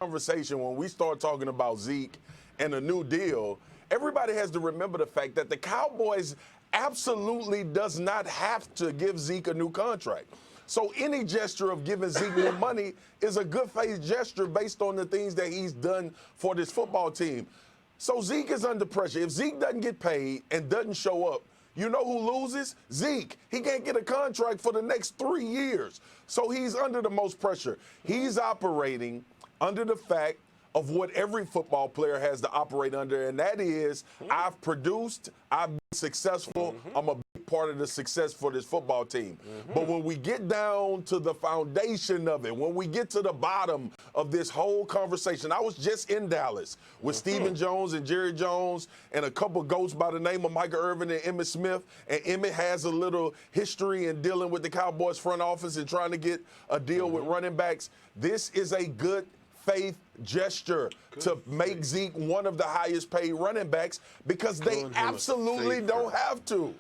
conversation when we start talking about Zeke and a new deal, everybody has to remember the fact that the Cowboys absolutely does not have to give Zeke a new contract. So any gesture of giving Zeke more money is a good faith gesture based on the things that he's done for this football team. So Zeke is under pressure. If Zeke doesn't get paid and doesn't show up, you know who loses? Zeke. He can't get a contract for the next 3 years. So he's under the most pressure. He's operating under the fact of what every football player has to operate under, and that is, I've produced, I've been successful, I'm a big part of the success for this football team. But when we get down to the foundation of it, when we get to the bottom of this whole conversation, I was just in Dallas with Stephen Jones and Jerry Jones and a couple of goats by the name of Micah Irvin and Emmitt Smith, and Emmitt has a little history in dealing with the Cowboys front office and trying to get a deal with running backs. This is a good faith gesture to make Zeke one of the highest paid running backs because they absolutely don't have to.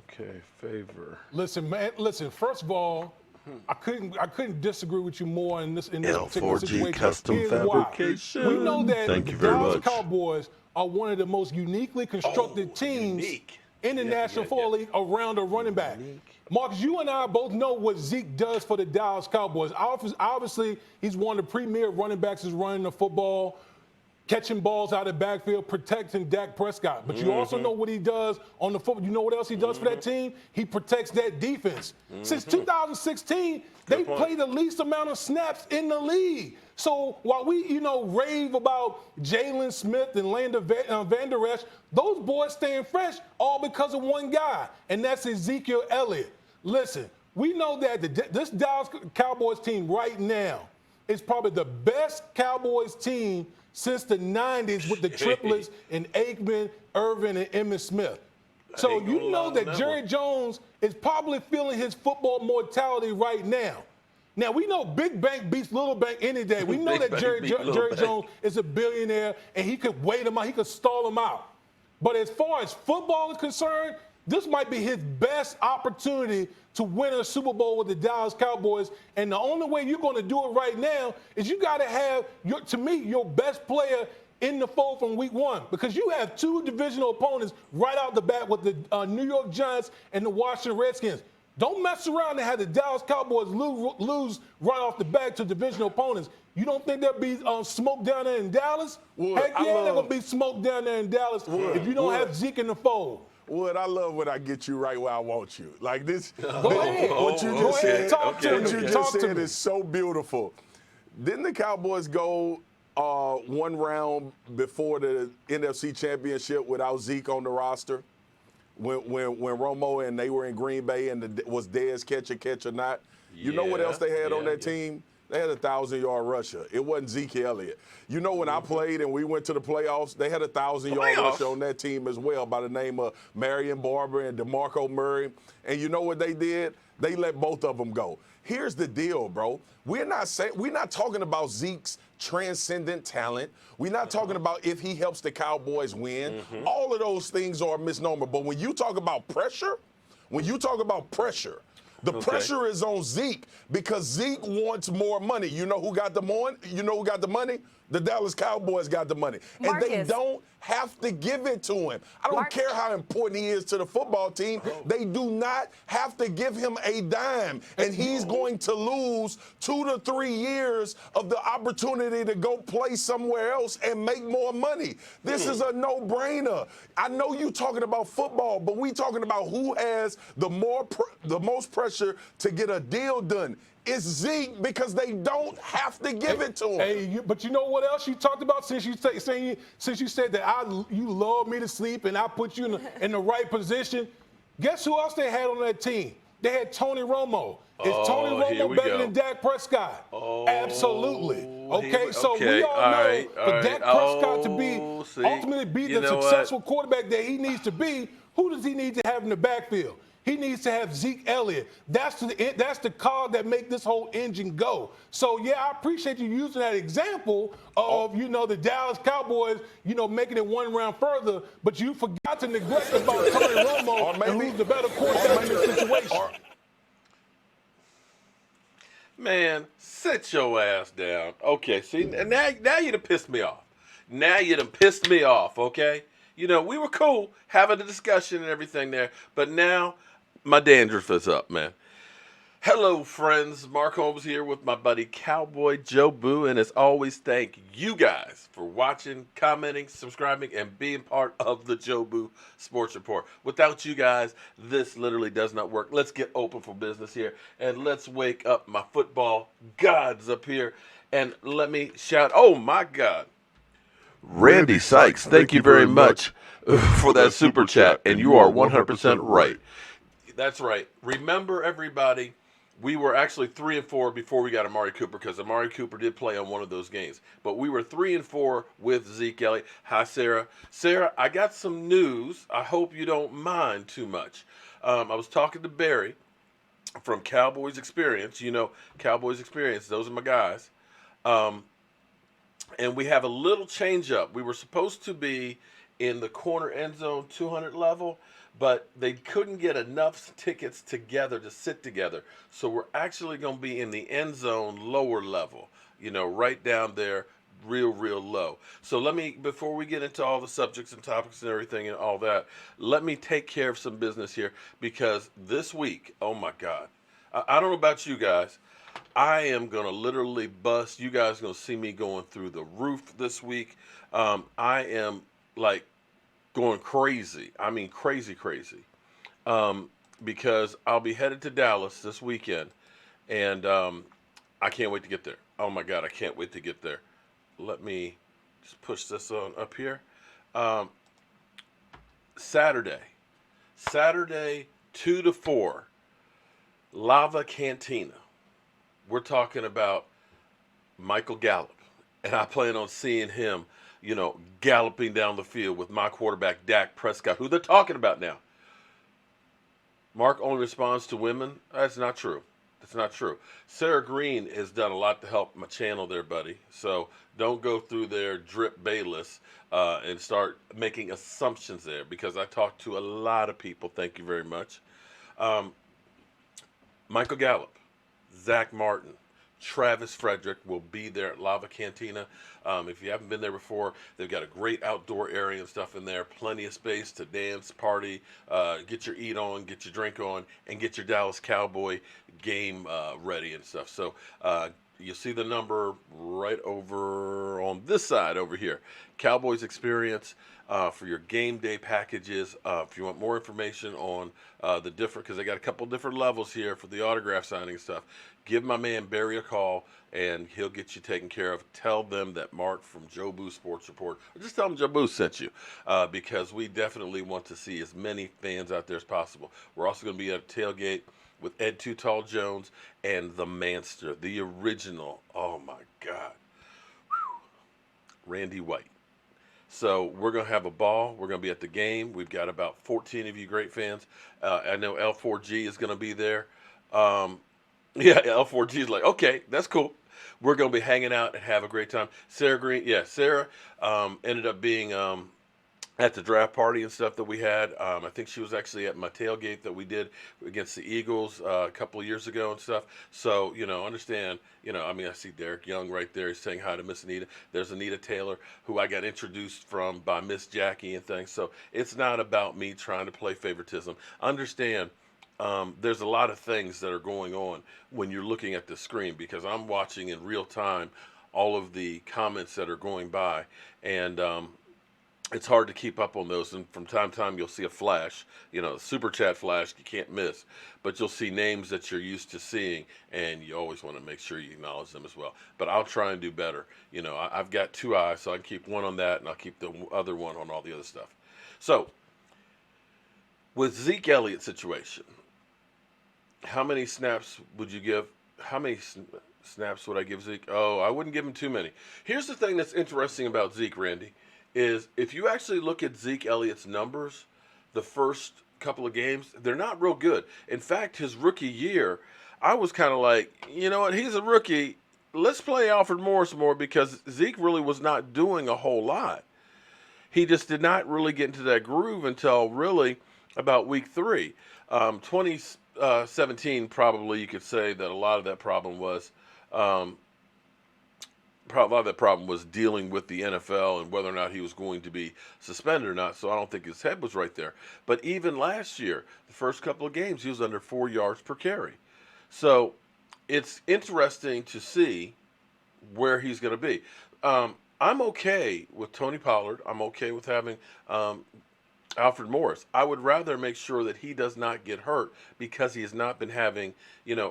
Okay, favor. Listen, man. Listen. First of all, I couldn't disagree with you more in this particular situation. Custom fabrication. We know that Thank the you very Dallas much. Cowboys are one of the most uniquely constructed teams in the National Football League around a running back. Marcus, you and I both know what Zeke does for the Dallas Cowboys. Obviously, he's one of the premier running backs that's running the football, catching balls out of the backfield, protecting Dak Prescott. But you also know what he does on the football. You know what else he does for that team? He protects that defense. Since 2016, they play the least amount of snaps in the league. So while we, rave about Jalen Smith and Landon Van Der Esch, those boys staying fresh all because of one guy, and that's Ezekiel Elliott. Listen, we know that this Dallas Cowboys team right now is probably the best Cowboys team since the 90s with the triplets in Aikman, Irvin, and Emmitt Smith. So you know that Jerry Jones is probably feeling his football mortality right now. Now, we know Big Bank beats Little Bank any day. We know that Jerry Jones is a billionaire, and he could wait him out. He could stall him out. But as far as football is concerned, this might be his best opportunity to win a Super Bowl with the Dallas Cowboys. And the only way you're going to do it right now is you got to have, your best player in the fold from week one, because you have two divisional opponents right out the bat with the New York Giants and the Washington Redskins. Don't mess around and have the Dallas Cowboys lose right off the bat to divisional opponents. You don't think there'll be smoke down there in Dallas? Heck yeah, there's going to be smoke down there in Dallas if you don't have Zeke in the fold. Wood, I love when I get you right where I want you. Like this, what you just said is so beautiful. Didn't the Cowboys go one round before the NFC Championship without Zeke on the roster? When Romo and they were in Green Bay and was Dez catch or not? You know what else they had on that team? They had a 1,000-yard rusher. It wasn't Zeke Elliott. You know, when I played and we went to the playoffs, they had a 1,000-yard rusher on that team as well by the name of Marion Barber and DeMarco Murray. And you know what they did? They let both of them go. Here's the deal, bro. We're not talking about Zeke's transcendent talent. We're not talking about if he helps the Cowboys win. All of those things are a misnomer. But when you talk about pressure, the pressure is on Zeke because Zeke wants more money. You know who got the money? The Dallas Cowboys got the money. Marcus. And they don't have to give it to him. I don't care how important he is to the football team. They do not have to give him a dime. And he's going to lose 2 to 3 years of the opportunity to go play somewhere else and make more money. This is a no-brainer. I know you talking about football, but we talking about who has the most pressure to get a deal done. It's Zeke because they don't have to give it to him. But you know what else you talked about since you said that you lulled me to sleep and I put you in the right position? Guess who else they had on that team? They had Tony Romo. Is Tony Romo better than Dak Prescott? Absolutely. Okay, so we all know for Dak Prescott to ultimately be the successful quarterback that he needs to be, who does he need to have in the backfield? He needs to have Zeke Elliott. That's the cog that make this whole engine go. So, yeah, I appreciate you using that example of, the Dallas Cowboys, making it one round further, but you forgot to neglect about Tony Romo and who's the better quarterback in this situation. Man, sit your ass down. Okay, see, now you done pissed me off. Now you done pissed me off, okay? You know, we were cool having a discussion and everything there, but now my dandruff is up, man. Hello, friends. Mark Holmes here with my buddy Cowboy Joe Boo, and as always, thank you guys for watching, commenting, subscribing, and being part of the Joe Boo Sports Report. Without you guys, this literally does not work. Let's get open for business here, and let's wake up my football gods up here, and let me shout, oh my God, Randy Sykes, thank you very much for that super chat, and you are 100% right. That's right. Remember, everybody, we were actually 3-4 before we got Amari Cooper because Amari Cooper did play on one of those games. But we were 3-4 with Zeke Elliott. Hi, Sarah. Sarah, I got some news. I hope you don't mind too much. I was talking to Barry from Cowboys Experience. You know, Cowboys Experience. Those are my guys. And we have a little change up. We were supposed to be in the corner end zone 200 level, but they couldn't get enough tickets together to sit together. So we're actually going to be in the end zone lower level, you know, right down there, real low. So let me, before we get into all the subjects and topics and everything and all that, let me take care of some business here because this week, oh my God, I don't know about you guys, I am going to literally bust. You guys are going to see me going through the roof this week. I am like going crazy. I mean, crazy. Because I'll be headed to Dallas this weekend, and I can't wait to get there. Oh my God, I can't wait to get there. Let me just push this on up here. Saturday, 2 to 4, Lava Cantina. We're talking about Michael Gallup, and I plan on seeing him, you know, galloping down the field with my quarterback, Dak Prescott, who they're talking about now. Mark only responds to women. That's not true. That's not true. Sarah Green has done a lot to help my channel there, buddy. So don't go through their drip Bayless and start making assumptions there because I talked to a lot of people. Thank you very much. Michael Gallup, Zach Martin, Travis Frederick will be there at Lava Cantina. If you haven't been there before, they've got a great outdoor area and stuff in there. Plenty of space to dance, party, get your eat on, get your drink on, and get your Dallas Cowboy game ready and stuff. So you'll see the number right over on this side over here. Cowboys Experience for your game day packages. If you want more information on the different, because they got a couple different levels here for the autograph signing stuff, give my man Barry a call and he'll get you taken care of. Tell them that Mark from Joe Boo Sports Report, or just tell them Joe Boo sent you, because we definitely want to see as many fans out there as possible. We're also going to be at a tailgate with Ed Too Tall Jones and the Manster, the original. Oh my God, Randy White. So we're going to have a ball. We're going to be at the game. We've got about 14 of you great fans. I know L4G is going to be there. Yeah, L4G is like, okay, that's cool. We're going to be hanging out and have a great time. Sarah Green, yeah, Sarah ended up being at the draft party and stuff that we had. I think she was actually at my tailgate that we did against the Eagles a couple of years ago and stuff. So, you know, understand, you know, I mean, I see Derek Young right there. He's saying hi to Miss Anita. There's Anita Taylor, who I got introduced from by Miss Jackie and things. So it's not about me trying to play favoritism. Understand, there's a lot of things that are going on when you're looking at the screen because I'm watching in real time all of the comments that are going by. And, it's hard to keep up on those, and from time to time you'll see a flash, you know, super chat flash you can't miss, but you'll see names that you're used to seeing, and you always want to make sure you acknowledge them as well. But I'll try and do better. You know, I've got two eyes, so I can keep one on that, and I'll keep the other one on all the other stuff. So, with Zeke Elliott situation, how many snaps would you give? How many snaps would I give Zeke? Oh, I wouldn't give him too many. Here's the thing that's interesting about Zeke, Randy, is if you actually look at Zeke Elliott's numbers, the first couple of games, they're not real good. In fact, his rookie year, I was kind of like, you know what, he's a rookie. Let's play Alfred Morris more because Zeke really was not doing a whole lot. He just did not really get into that groove until really about week 3. 17, probably you could say that a lot of that problem was um, a lot of that problem was dealing with the NFL and whether or not he was going to be suspended or not. So I don't think his head was right there. But even last year, the first couple of games, he was under 4 yards per carry. So it's interesting to see where he's going to be. I'm okay with Tony Pollard. I'm okay with having Alfred Morris. I would rather make sure that he does not get hurt because he has not been having,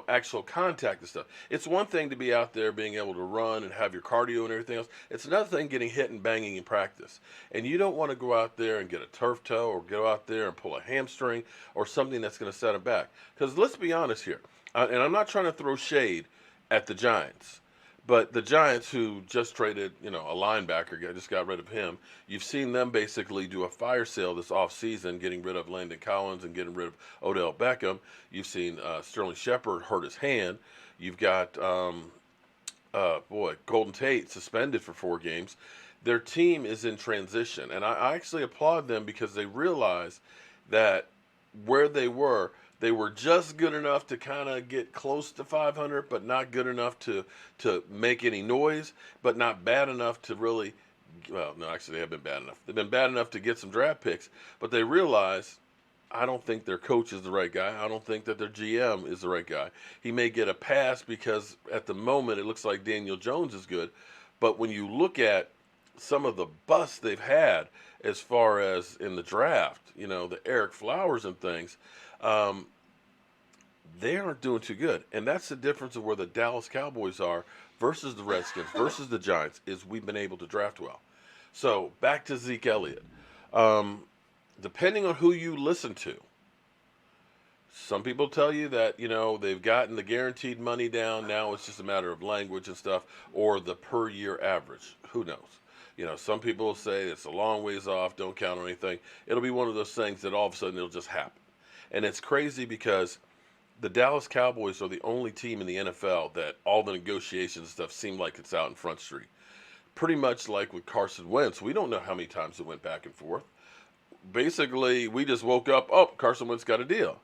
actual contact and stuff. It's one thing to be out there being able to run and have your cardio and everything else. It's another thing getting hit and banging in practice. And you don't want to go out there and get a turf toe or go out there and pull a hamstring or something that's going to set him back. Because let's be honest here, and I'm not trying to throw shade at the Giants. But the Giants, who just traded, a linebacker, just got rid of him. You've seen them basically do a fire sale this offseason, getting rid of Landon Collins and getting rid of Odell Beckham. You've seen Sterling Shepard hurt his hand. You've got, Golden Tate suspended for 4 games. Their team is in transition. And I actually applaud them because they realize that where they were just good enough to kind of get close to 500, but not good enough to make any noise, but not bad enough to really, well, no, actually they have been bad enough. They've been bad enough to get some draft picks, but they realize I don't think their coach is the right guy. I don't think that their GM is the right guy. He may get a pass because at the moment it looks like Daniel Jones is good, but when you look at some of the busts they've had as far as in the draft, the Eric Flowers and things, they aren't doing too good. And that's the difference of where the Dallas Cowboys are versus the Redskins, versus the Giants, is we've been able to draft well. So back to Zeke Elliott. Depending on who you listen to, some people tell you that, they've gotten the guaranteed money down. Now it's just a matter of language and stuff, or the per year average. Who knows? Some people will say it's a long ways off, don't count on anything. It'll be one of those things that all of a sudden it'll just happen. And it's crazy because the Dallas Cowboys are the only team in the NFL that all the negotiations and stuff seem like it's out in Front Street. Pretty much like with Carson Wentz. We don't know how many times it went back and forth. Basically, we just woke up, Carson Wentz got a deal.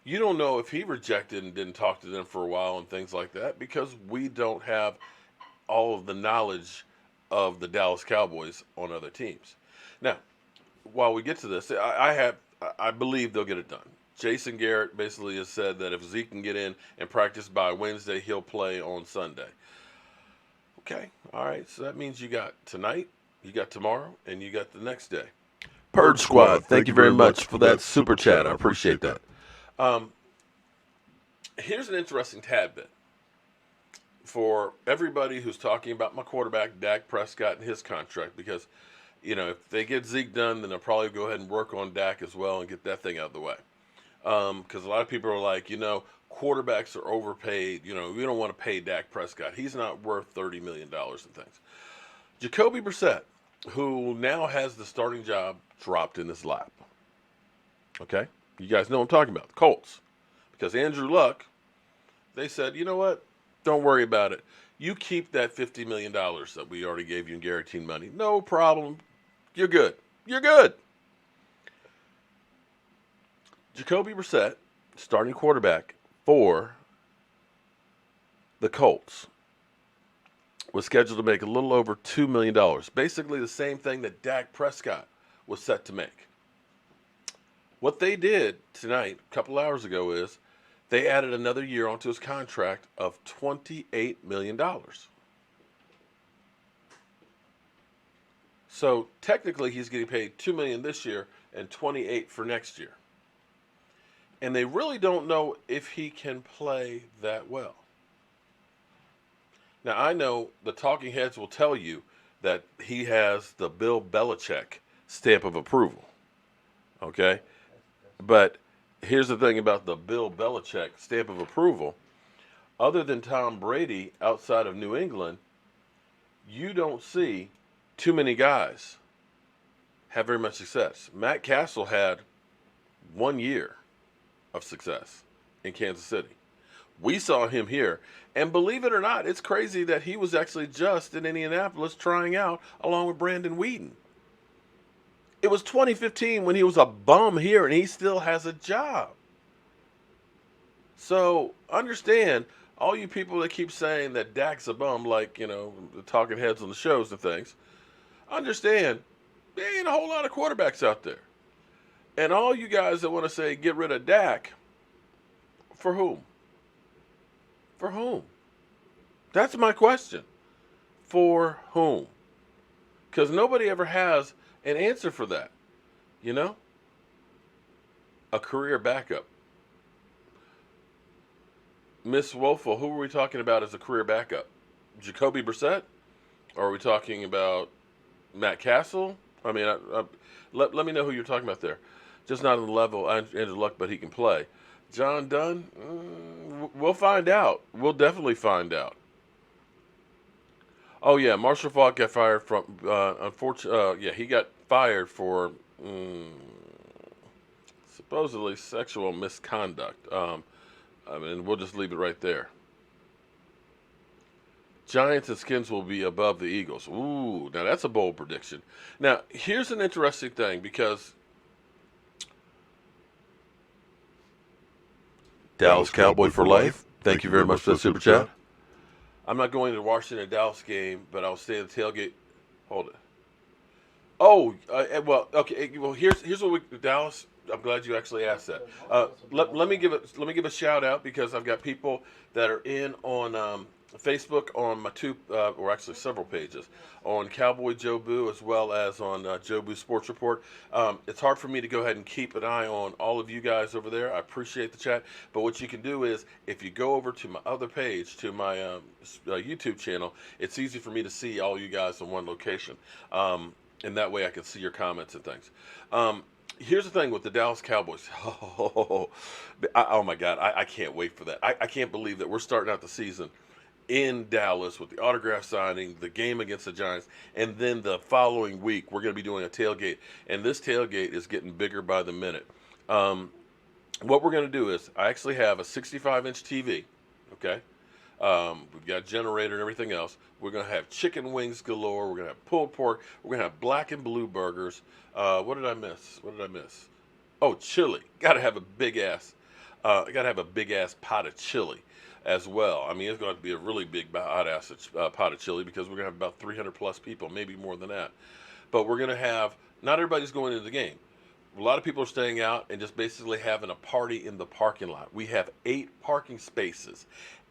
You don't know if he rejected and didn't talk to them for a while and things like that because we don't have all of the knowledge of the Dallas Cowboys on other teams. Now, while we get to this, I believe they'll get it done. Jason Garrett basically has said that if Zeke can get in and practice by Wednesday, he'll play on Sunday. Okay, all right, so that means you got tonight, you got tomorrow, and you got the next day. Purge Squad, thank you very much for that super chat. I appreciate that. Here's an interesting tad bit for everybody who's talking about my quarterback, Dak Prescott, and his contract, because, if they get Zeke done, then they'll probably go ahead and work on Dak as well and get that thing out of the way. Because a lot of people are like, quarterbacks are overpaid. We don't want to pay Dak Prescott. He's not worth $30 million and things. Jacoby Brissett, who now has the starting job dropped in his lap. Okay? You guys know what I'm talking about. The Colts. Because Andrew Luck, they said, you know what? Don't worry about it. You keep that $50 million that we already gave you in guaranteed money. No problem. You're good. You're good. Jacoby Brissett, starting quarterback for the Colts, was scheduled to make a little over $2 million. Basically the same thing that Dak Prescott was set to make. What they did tonight, a couple hours ago, is they added another year onto his contract of $28 million. So technically he's getting paid $2 million this year and $28 million for next year. And they really don't know if he can play that well. Now, I know the talking heads will tell you that he has the Bill Belichick stamp of approval. Okay? But here's the thing about the Bill Belichick stamp of approval. Other than Tom Brady outside of New England, you don't see too many guys have very much success. Matt Castle had 1 year of success in Kansas City. We saw him here, and believe it or not, it's crazy that he was actually just in Indianapolis trying out along with Brandon Whedon. It was 2015 when he was a bum here, and he still has a job. So understand, all you people that keep saying that Dak's a bum, like, the talking heads on the shows and things, understand there ain't a whole lot of quarterbacks out there. And all you guys that want to say get rid of Dak, for whom? For whom? That's my question. For whom? Because nobody ever has an answer for that. You know? A career backup. Miss Woeful, who are we talking about as a career backup? Jacoby Brissett? Or are we talking about Matt Castle? I mean, let me know who you're talking about there. Just not on the level Andrew Luck, but he can play. John Dunn? We'll find out. We'll definitely find out. Oh yeah, Marshall Falk got fired from. Unfortunately, yeah, he got fired for supposedly sexual misconduct. I mean, we'll just leave it right there. Giants and Skins will be above the Eagles. Ooh, now that's a bold prediction. Now here's an interesting thing because Dallas Cowboy for life. Thank you very much for the super chat. I'm not going to the Washington Dallas game, but I'll stay at the tailgate. Hold it. Oh, well, okay. Well, here's what we Dallas. I'm glad you actually asked that. Let me give a shout out because I've got people that are in on Facebook on my two, or actually several pages, on Cowboy Joe Boo as well as on Joe Boo Sports Report. It's hard for me to go ahead and keep an eye on all of you guys over there. I appreciate the chat. But what you can do is, if you go over to my other page, to my YouTube channel, it's easy for me to see all you guys in one location. And that way I can see your comments and things. Here's the thing with the Dallas Cowboys. Oh my God, I can't wait for that. I can't believe that we're starting out the season in Dallas with the autograph signing, the game against the Giants, and then the following week we're going to be doing a tailgate. And this tailgate is getting bigger by the minute. What we're going to do is, I actually have a 65-inch TV, okay? We've got a generator and everything else. We're going to have chicken wings galore. We're going to have pulled pork. We're going to have black and blue burgers. What did I miss? Oh, chili. Got to have a big ass. Got to have a big ass pot of chili as well. I mean, it's going to be a really big hot ass pot of chili because we're going to have about 300 plus people, maybe more than that. But we're going to have, not everybody's going into the game. A lot of people are staying out and just basically having a party in the parking lot. We have 8 parking spaces.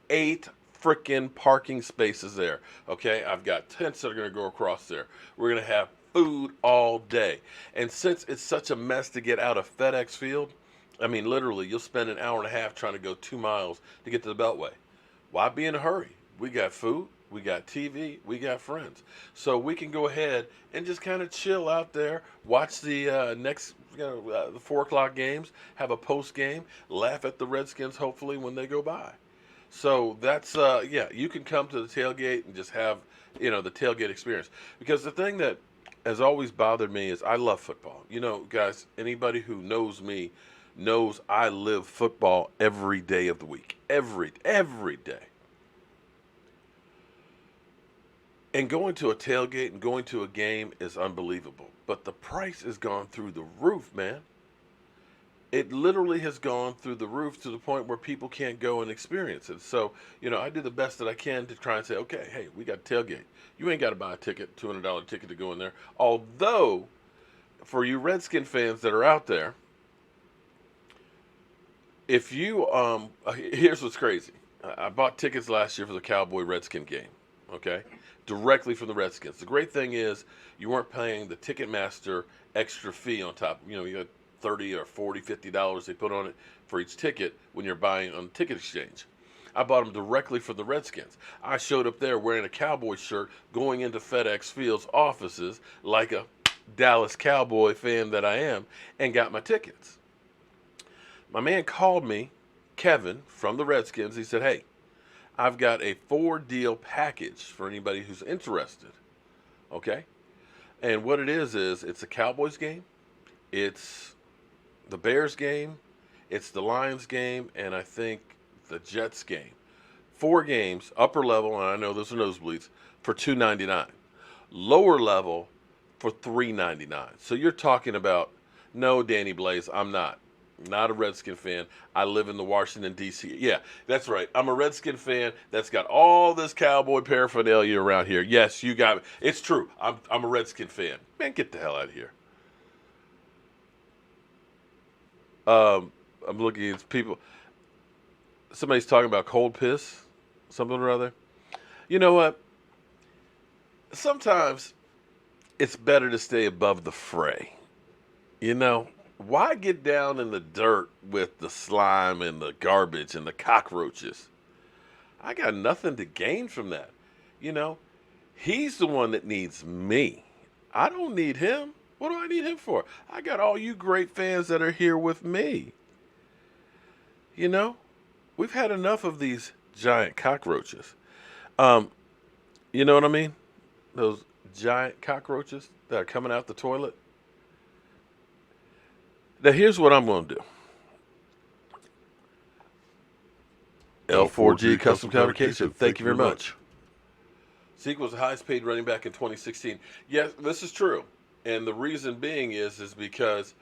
8 freaking parking spaces there. Okay, I've got tents that are going to go across there. We're going to have food all day. And since it's such a mess to get out of FedEx Field, I mean, literally, you'll spend an hour and a half trying to go 2 miles to get to the Beltway. Why be in a hurry? We got food, we got TV, we got friends. So we can go ahead and just kind of chill out there, watch the next, the 4 o'clock games, have a post game, laugh at the Redskins, hopefully, when they go by. So that's, yeah, you can come to the tailgate and just have, the tailgate experience. Because the thing that has always bothered me is I love football. You know, guys, anybody who knows me knows I live football every day of the week. Every day. And going to a tailgate and going to a game is unbelievable. But the price has gone through the roof, man. It literally has gone through the roof to the point where people can't go and experience it. So, I do the best that I can to try and say, okay, hey, we got a tailgate. You ain't got to buy a ticket, $200 ticket to go in there. Although, for you Redskin fans that are out there, if you, here's what's crazy. I bought tickets last year for the Cowboy Redskin game, okay? Directly from the Redskins. The great thing is you weren't paying the Ticketmaster extra fee on top. You got $30 or $40, $50 they put on it for each ticket when you're buying on the ticket exchange. I bought them directly for the Redskins. I showed up there wearing a Cowboy shirt, going into FedEx Field's offices like a Dallas Cowboy fan that I am, and got my tickets. My man called me, Kevin, from the Redskins. He said, hey, I've got a 4-deal package for anybody who's interested. Okay? And what it is it's a Cowboys game, it's the Bears game, it's the Lions game, and I think the Jets game. 4 games, upper level, and I know those are nosebleeds, for $299. Lower level for $399. So you're talking about, no, Danny Blaze, I'm not. Not a Redskin fan. I live in the Washington, D.C. Yeah, that's right. I'm a Redskin fan that's got all this cowboy paraphernalia around here. Yes, you got it. It's true. I'm a Redskin fan. Man, get the hell out of here. I'm looking at people. Somebody's talking about cold piss, something or other. You know what? Sometimes it's better to stay above the fray. You know, why get down in the dirt with the slime and the garbage and the cockroaches? I got nothing to gain from that. You know, he's the one that needs me. I don't need him. What do I need him for? I got all you great fans that are here with me. You know, we've had enough of these giant cockroaches. You know what I mean? Those giant cockroaches that are coming out the toilet. Now, here's what I'm going to do. L4G Custom Fabrication, thank you very much. Zeke was the highest paid running back in 2016. Yes, this is true. And the reason being is because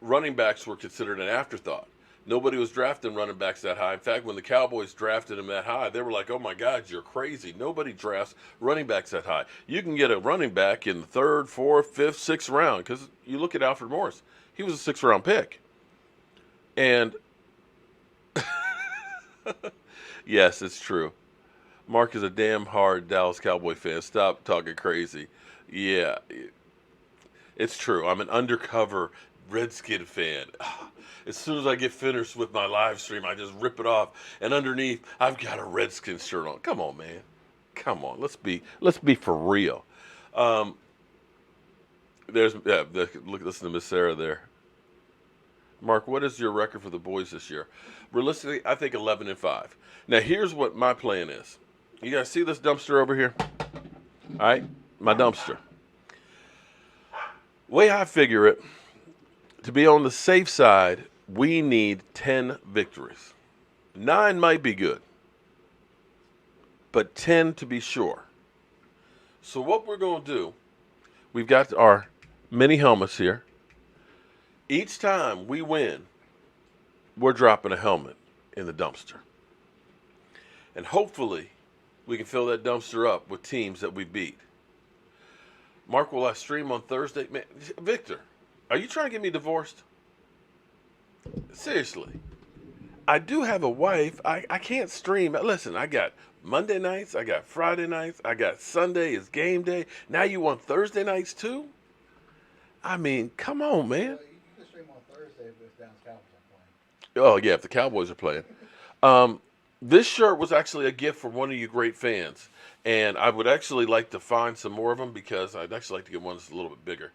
running backs were considered an afterthought. Nobody was drafting running backs that high. In fact, when the Cowboys drafted him that high, they were like, oh, my God, you're crazy. Nobody drafts running backs that high. You can get a running back in the 3rd, 4th, 5th, 6th round because you look at Alfred Morris. He was a 6th-round pick. And, yes, it's true. Mark is a damn hard Dallas Cowboy fan. Stop talking crazy. Yeah, it's true. I'm an undercover Redskin fan. As soon as I get finished with my live stream, I just rip it off, and underneath, I've got a Redskins shirt on. Come on, man. Come on. Let's be for real. Listen to Miss Sarah there. Mark, what is your record for the boys this year? Realistically, I think 11-5. Now, here's what my plan is. You guys see this dumpster over here? All right, my dumpster. Way I figure it, to be on the safe side, we need 10 victories. 9 might be good, but 10 to be sure. So what we're going to do, we've got our mini helmets here. Each time we win, we're dropping a helmet in the dumpster. And hopefully, we can fill that dumpster up with teams that we beat. Mark, will I stream on Thursday? Man, Victor, are you trying to get me divorced? Seriously. I do have a wife. I can't stream. Listen, I got Monday nights. I got Friday nights. I got Sunday is game day. Now you want Thursday nights too? I mean, come on, man. Well, you can stream on Thursday if Dallas Cowboys are playing. Oh, yeah, if the Cowboys are playing. This shirt was actually a gift from one of you great fans. And I would actually like to find some more of them because I'd actually like to get one that's a little bit bigger.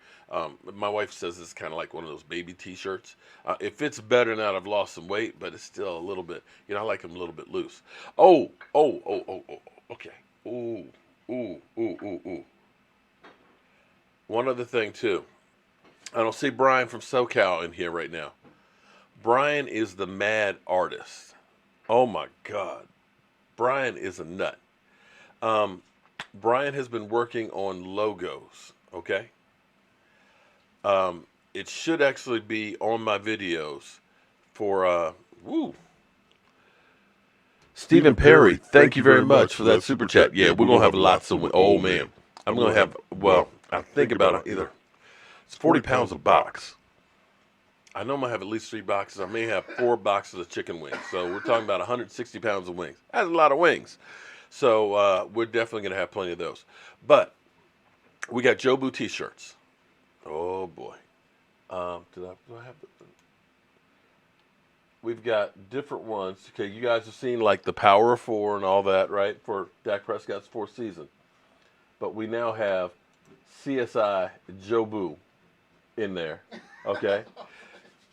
My wife says it's kind of like one of those baby T-shirts. It fits better now that I've lost some weight, but it's still a little bit, I like them a little bit loose. Oh, okay. Ooh. One other thing, too. I don't see Brian from SoCal in here right now. Brian is the mad artist. Oh, my God. Brian is a nut. Brian has been working on logos, okay? It should actually be on my videos for, Stephen Perry, thank you very much for that super chat. Yeah, we're going to have lots of, oh, man. I'm going to have, I think about either, it's 40 pounds a box. I know I'm going to have at least 3 boxes. I may have 4 boxes of chicken wings. So we're talking about 160 pounds of wings. That's a lot of wings. So we're definitely going to have plenty of those. But we got Jobu T-shirts. Oh, boy. Do I have the... We've got different ones. Okay, you guys have seen like the Power of 4 and all that, right, for Dak Prescott's 4th season. But we now have CSI Jobu in there, okay?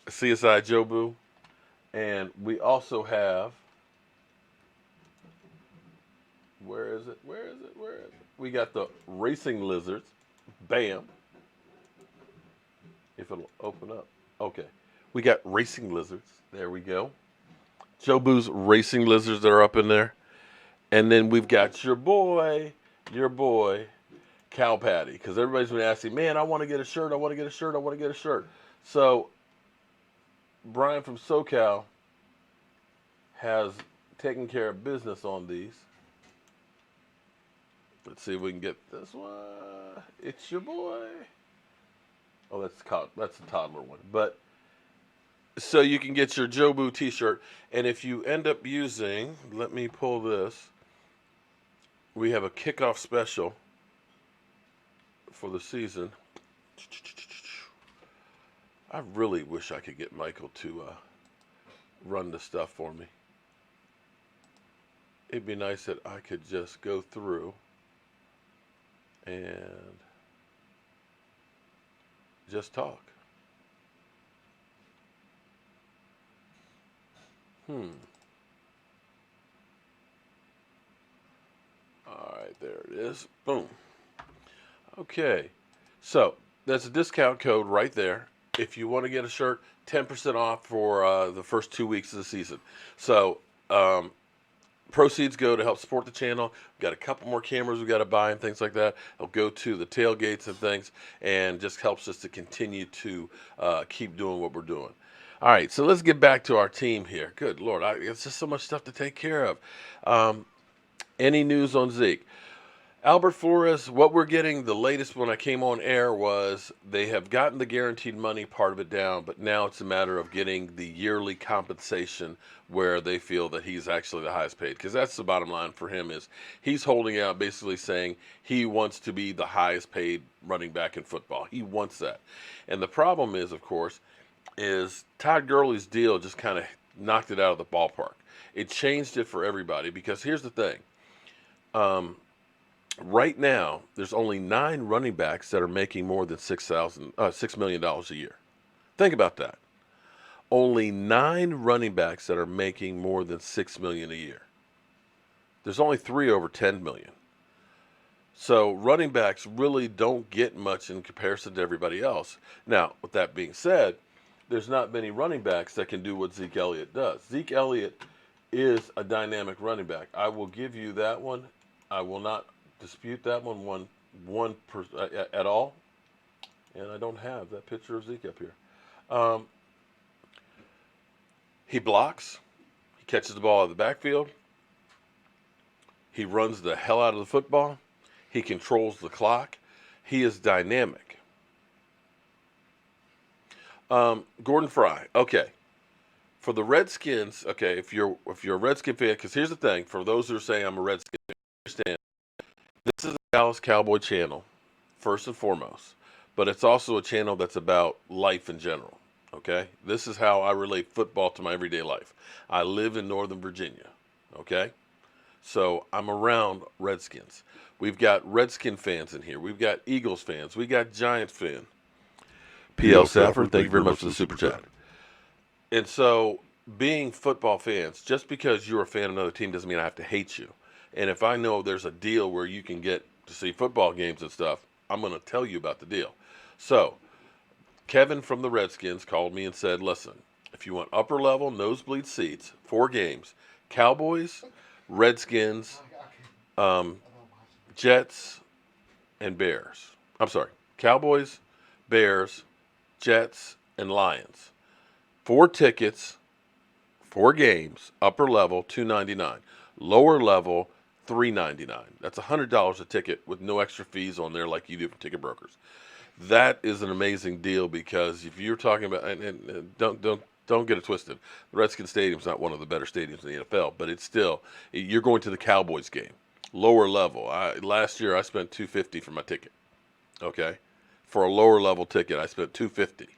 CSI Jobu. And we also have... Where is it? We got the Racing Lizards. Bam. If it'll open up. Okay. We got Racing Lizards. There we go. Jobu's Racing Lizards that are up in there. And then we've got your boy, Cow Patty. Because everybody's been asking, man, I want to get a shirt. So Brian from SoCal has taken care of business on these. Let's see if we can get this one. It's your boy. Oh, that's a toddler one. But so you can get your Jobu t-shirt. And if you end up using, let me pull this. We have a kickoff special for the season. I really wish I could get Michael to run the stuff for me. It'd be nice that I could just go through and just talk. All right, there it is. Boom. Okay. So that's a discount code right there. If you want to get a shirt, 10% off for the first 2 weeks of the season. So proceeds go to help support the channel. We've got a couple more cameras we've got to buy and things like that. It'll go to the tailgates and things, and just helps us to continue to keep doing what we're doing. All right, so let's get back to our team here. Good Lord, it's just so much stuff to take care of. Any news on Zeke? Albert Flores, what we're getting, the latest when I came on air was they have gotten the guaranteed money part of it down, but now it's a matter of getting the yearly compensation where they feel that he's actually the highest paid. Because that's the bottom line for him, is he's holding out basically saying he wants to be the highest paid running back in football. He wants that. And the problem is, of course, is Todd Gurley's deal just kind of knocked it out of the ballpark. It changed it for everybody, because here's the thing. Right now, there's only 9 running backs that are making more than $6 million a year. Think about that. Only 9 running backs that are making more than $6 million a year. There's only 3 over $10 million. So running backs really don't get much in comparison to everybody else. Now, with that being said, there's not many running backs that can do what Zeke Elliott does. Zeke Elliott is a dynamic running back. I will give you that one. I will not dispute that one at all. And I don't have that picture of Zeke up here. He blocks. He catches the ball out of the backfield. He runs the hell out of the football. He controls the clock. He is dynamic. Gordon Fry. Okay. For the Redskins, okay, if you're a Redskin fan, because here's the thing, for those who are saying I'm a Redskin fan, understand, this is a Dallas Cowboy channel, first and foremost, but it's also a channel that's about life in general, okay? This is how I relate football to my everyday life. I live in Northern Virginia, okay? So I'm around Redskins. We've got Redskin fans in here. We've got Eagles fans. We got Giants fans. P.L. Safford, thank you very much for the super chat. And so, being football fans, just because you're a fan of another team doesn't mean I have to hate you. And if I know there's a deal where you can get to see football games and stuff, I'm going to tell you about the deal. So, Kevin from the Redskins called me and said, listen, if you want upper level nosebleed seats, 4 games, Cowboys, Redskins, Jets, and Bears. I'm sorry, Cowboys, Bears, Jets, and Lions. 4 tickets, 4 games, upper level, $299. Lower level, $399. That's $100 a ticket with no extra fees on there like you do from ticket brokers. That is an amazing deal, because if you're talking about, and don't get it twisted, the Redskins Stadium is not one of the better stadiums in the NFL, but it's still, you're going to the Cowboys game. Lower level. Last year I spent $250 for my ticket. Okay? For a lower level ticket, I spent $250.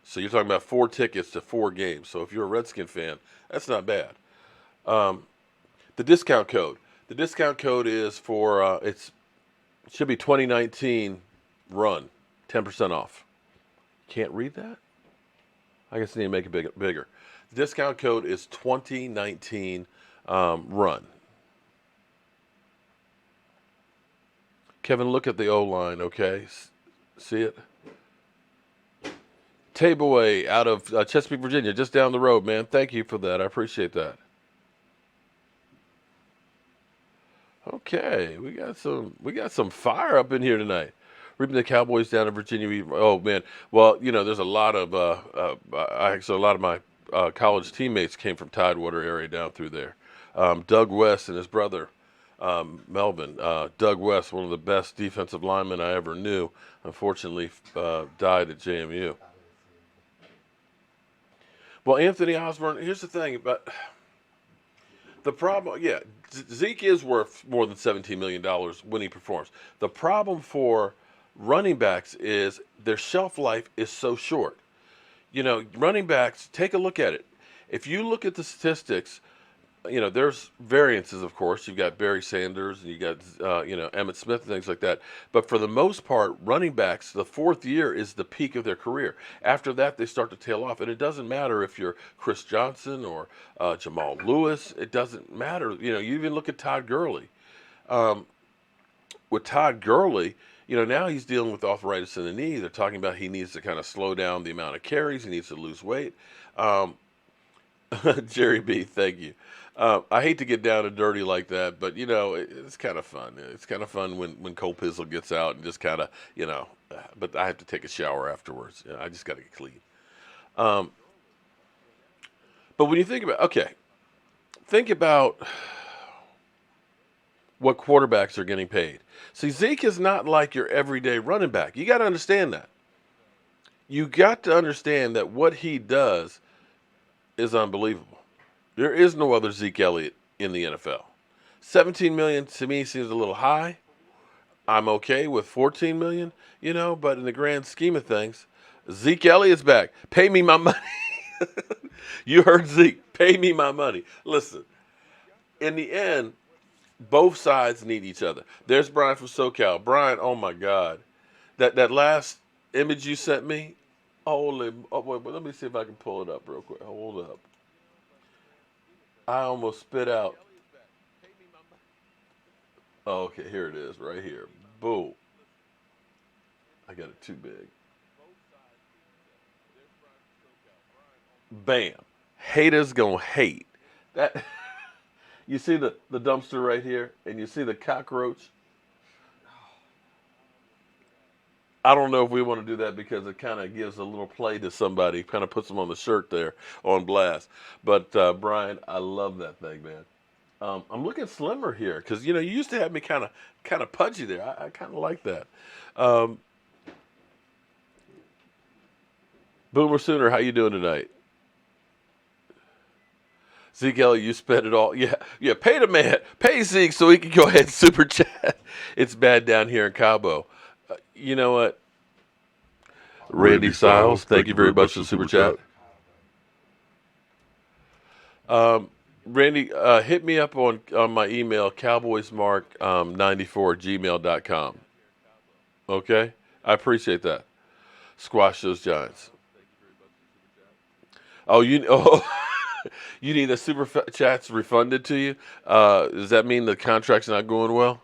So you're talking about 4 tickets to 4 games. So if you're a Redskin fan, that's not bad. The discount code. The discount code is for, it should be 2019 run, 10% off. Can't read that? I guess I need to make it bigger. The discount code is 2019 run. Kevin, look at the O-line, okay? See it? Tabaway out of Chesapeake, Virginia, just down the road, man. Thank you for that. I appreciate that. Okay, we got some fire up in here tonight. Ripping the Cowboys down in Virginia. Oh man. Well, there's a lot of actually a lot of my college teammates came from Tidewater area down through there. Doug West and his brother Melvin. Doug West, one of the best defensive linemen I ever knew, unfortunately died at JMU. Well, Anthony Osborne. Here's the thing about the problem. Yeah, Zeke is worth more than $17 million when he performs. The problem for running backs is their shelf life is so short. Running backs, take a look at it. If you look at the statistics, there's variances, of course. You've got Barry Sanders and you got, Emmitt Smith and things like that. But for the most part, running backs, the fourth year is the peak of their career. After that, they start to tail off. And it doesn't matter if you're Chris Johnson or Jamal Lewis. It doesn't matter. You even look at Todd Gurley. With Todd Gurley, now he's dealing with arthritis in the knee. They're talking about he needs to kind of slow down the amount of carries. He needs to lose weight. Jerry B, thank you. I hate to get down and dirty like that, but it's kind of fun. It's kind of fun when Cole Pizzle gets out and just kind of, but I have to take a shower afterwards. I just got to get clean. But when you think about what quarterbacks are getting paid. See, Zeke is not like your everyday running back. You got to understand that. You got to understand that what he does is unbelievable. There is no other Zeke Elliott in the NFL. $17 million to me seems a little high. I'm okay with $14 million, but in the grand scheme of things, Zeke Elliott's back. Pay me my money. You heard Zeke. Pay me my money. Listen, in the end, both sides need each other. There's Brian from SoCal. Brian, oh my God. That last image you sent me, wait, let me see if I can pull it up real quick. Hold up. I almost spit out. Oh, okay, here it is, right here. Boom. I got it too big. Bam. Haters gonna hate. That. You see the dumpster right here, and you see the cockroach. I don't know if we want to do that because it kind of gives a little play to somebody, kind of puts them on the shirt there on blast. But Brian, I love that thing, man. I'm looking slimmer here because you used to have me kind of pudgy there. I kind of like that. Boomer Sooner, how you doing tonight? Zeke Elliott, you spent it all. Yeah, pay the man. Pay Zeke so he can go ahead and super chat. It's bad down here in Cabo. You know what? Randy Siles, thank you very much for the super chat. Randy, hit me up on my email, cowboysmark94@gmail.com. Okay? I appreciate that. Squash those Giants. Oh, you need the super chats refunded to you? Does that mean the contract's not going well?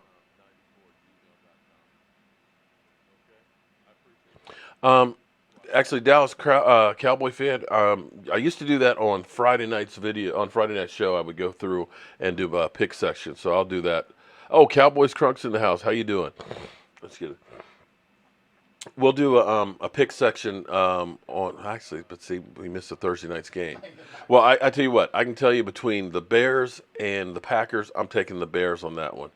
Actually, Dallas Cowboy fan. I used to do that on Friday night's video. On Friday night show, I would go through and do a pick section. So I'll do that. Oh, Cowboys Crunks in the house. How you doing? Let's get it. We'll do a pick section on actually, but see, we missed the Thursday night's game. Well, I tell you what, I can tell you between the Bears and the Packers, I'm taking the Bears on that one.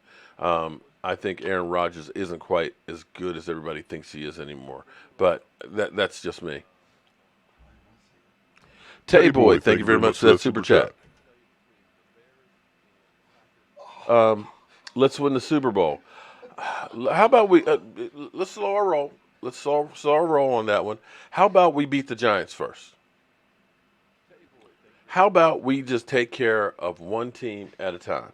I think Aaron Rodgers isn't quite as good as everybody thinks he is anymore, but that's just me. Teddy Boy, thank you very much for that super chat. Let's win the Super Bowl. How about we let's slow our roll. Let's slow our roll on that one. How about we beat the Giants first? How about we just take care of one team at a time?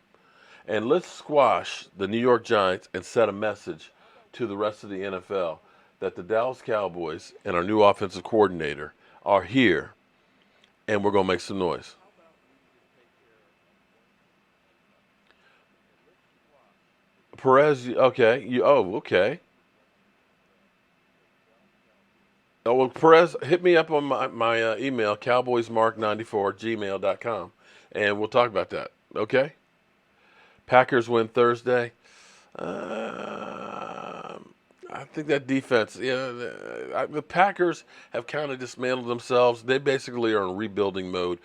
And let's squash the New York Giants and set a message to the rest of the NFL that the Dallas Cowboys and our new offensive coordinator are here, and we're going to make some noise. Perez, okay. Okay. Oh, well, Perez, hit me up on my email, cowboysmark94@gmail.com, and we'll talk about that, okay? Packers win Thursday. I I think that defense, the Packers have kind of dismantled themselves. They basically are in rebuilding mode.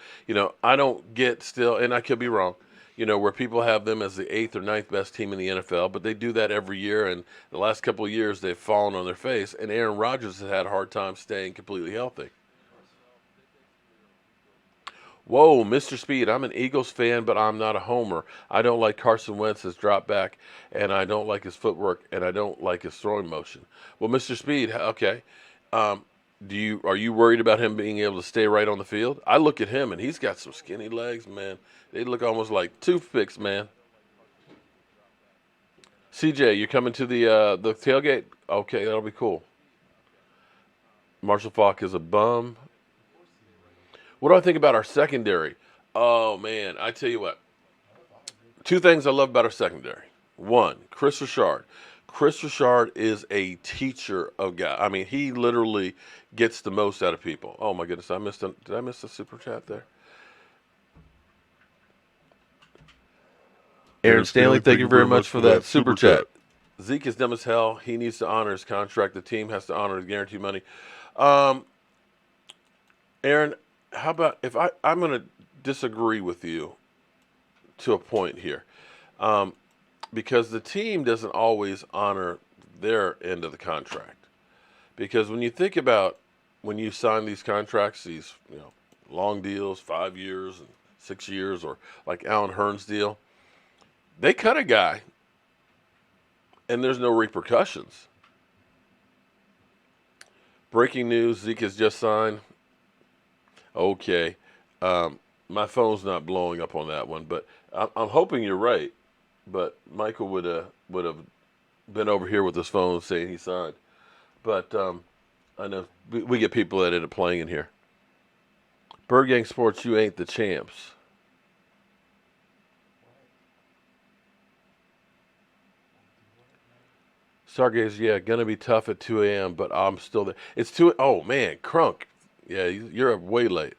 I don't get still, and I could be wrong, where people have them as the 8th or ninth best team in the NFL, but they do that every year. And the last couple of years, they've fallen on their face. And Aaron Rodgers has had a hard time staying completely healthy. Whoa, Mr. Speed, I'm an Eagles fan, but I'm not a homer. I don't like Carson Wentz's drop back, and I don't like his footwork, and I don't like his throwing motion. Well, Mr. Speed, okay. Are you worried about him being able to stay right on the field? I look at him, and he's got some skinny legs, man. They look almost like toothpicks, man. CJ, you coming to the tailgate? Okay, that'll be cool. Marshall Faulk is a bum. What do I think about our secondary? Oh, man, I tell you what. 2 things I love about our secondary. 1, Chris Richard. Chris Richard is a teacher of guys. I mean, he literally gets the most out of people. Oh, my goodness, did I miss a super chat there? Aaron Stanley, thank you very much for that super chat. Zeke is dumb as hell. He needs to honor his contract. The team has to honor his guaranteed money. Aaron, how about if I'm going to disagree with you to a point here, because the team doesn't always honor their end of the contract. Because when you think about when you sign these contracts, these long deals, 5 years and 6 years, or like Alan Hearn's deal, they cut a guy, and there's no repercussions. Breaking news: Zeke has just signed. Okay, my phone's not blowing up on that one, but I'm hoping you're right. But Michael would have been over here with his phone saying he signed. But I know we get people that end up playing in here. Bird Gang Sports, you ain't the champs. Stargaze, yeah, gonna be tough at 2 a.m., but I'm still there. It's 2. Oh man, Crunk, yeah, you're way late.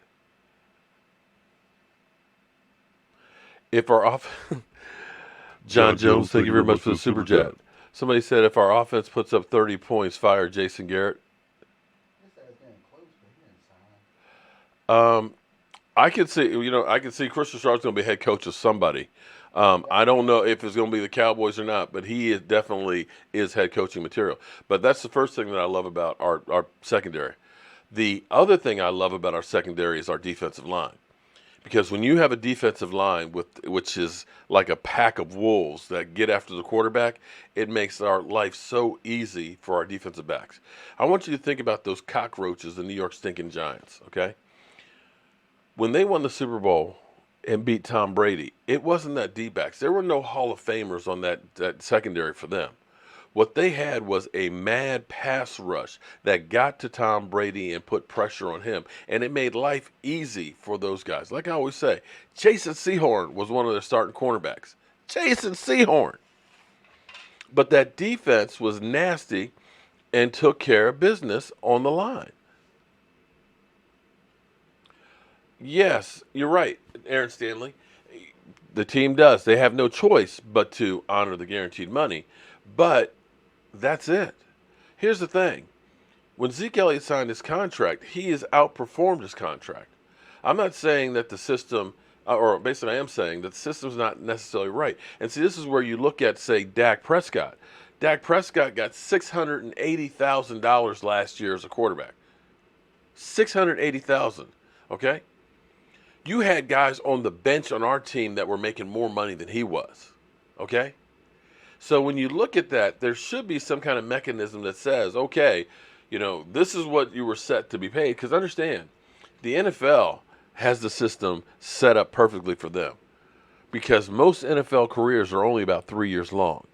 If our John Jones, thank you very much for the super chat. Somebody said if our offense puts up 30 points, fire Jason Garrett. I could see Chris Richard's going to be head coach of somebody. I don't know if it's going to be the Cowboys or not, but he definitely is head coaching material. But that's the first thing that I love about our secondary. The other thing I love about our secondary is our defensive line. Because when you have a defensive line which is like a pack of wolves that get after the quarterback, it makes our life so easy for our defensive backs. I want you to think about those cockroaches, the New York stinking Giants, okay? When they won the Super Bowl and beat Tom Brady, it wasn't that D-backs. There were no Hall of Famers on that secondary for them. What they had was a mad pass rush that got to Tom Brady and put pressure on him. And it made life easy for those guys. Like I always say, Jason Sehorn was one of their starting cornerbacks. Jason Sehorn. But that defense was nasty and took care of business on the line. Yes, you're right, Aaron Stanley. The team does. They have no choice but to honor the guaranteed money. But that's it. Here's the thing. When Zeke Elliott signed his contract, he has outperformed his contract. I'm not saying that the system, or basically I am saying that the system's not necessarily right. And see, this is where you look at, say, Dak Prescott. Dak Prescott got $680,000 last year as a quarterback. $680,000, okay? You had guys on the bench on our team that were making more money than he was, okay? So when you look at that, there should be some kind of mechanism that says, okay, this is what you were set to be paid. Because understand, the NFL has the system set up perfectly for them. Because most NFL careers are only about 3 years long.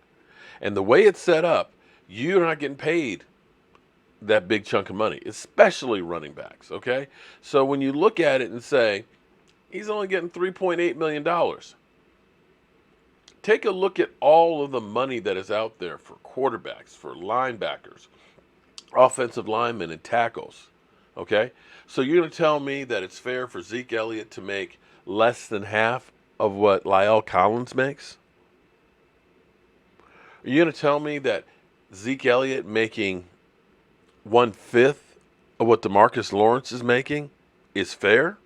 And the way it's set up, you're not getting paid that big chunk of money, especially running backs, okay? So when you look at it and say, he's only getting $3.8 million. Take a look at all of the money that is out there for quarterbacks, for linebackers, offensive linemen, and tackles, okay? So you're going to tell me that it's fair for Zeke Elliott to make less than half of what La'el Collins makes? Are you going to tell me that Zeke Elliott making 1/5 of what DeMarcus Lawrence is making is fair?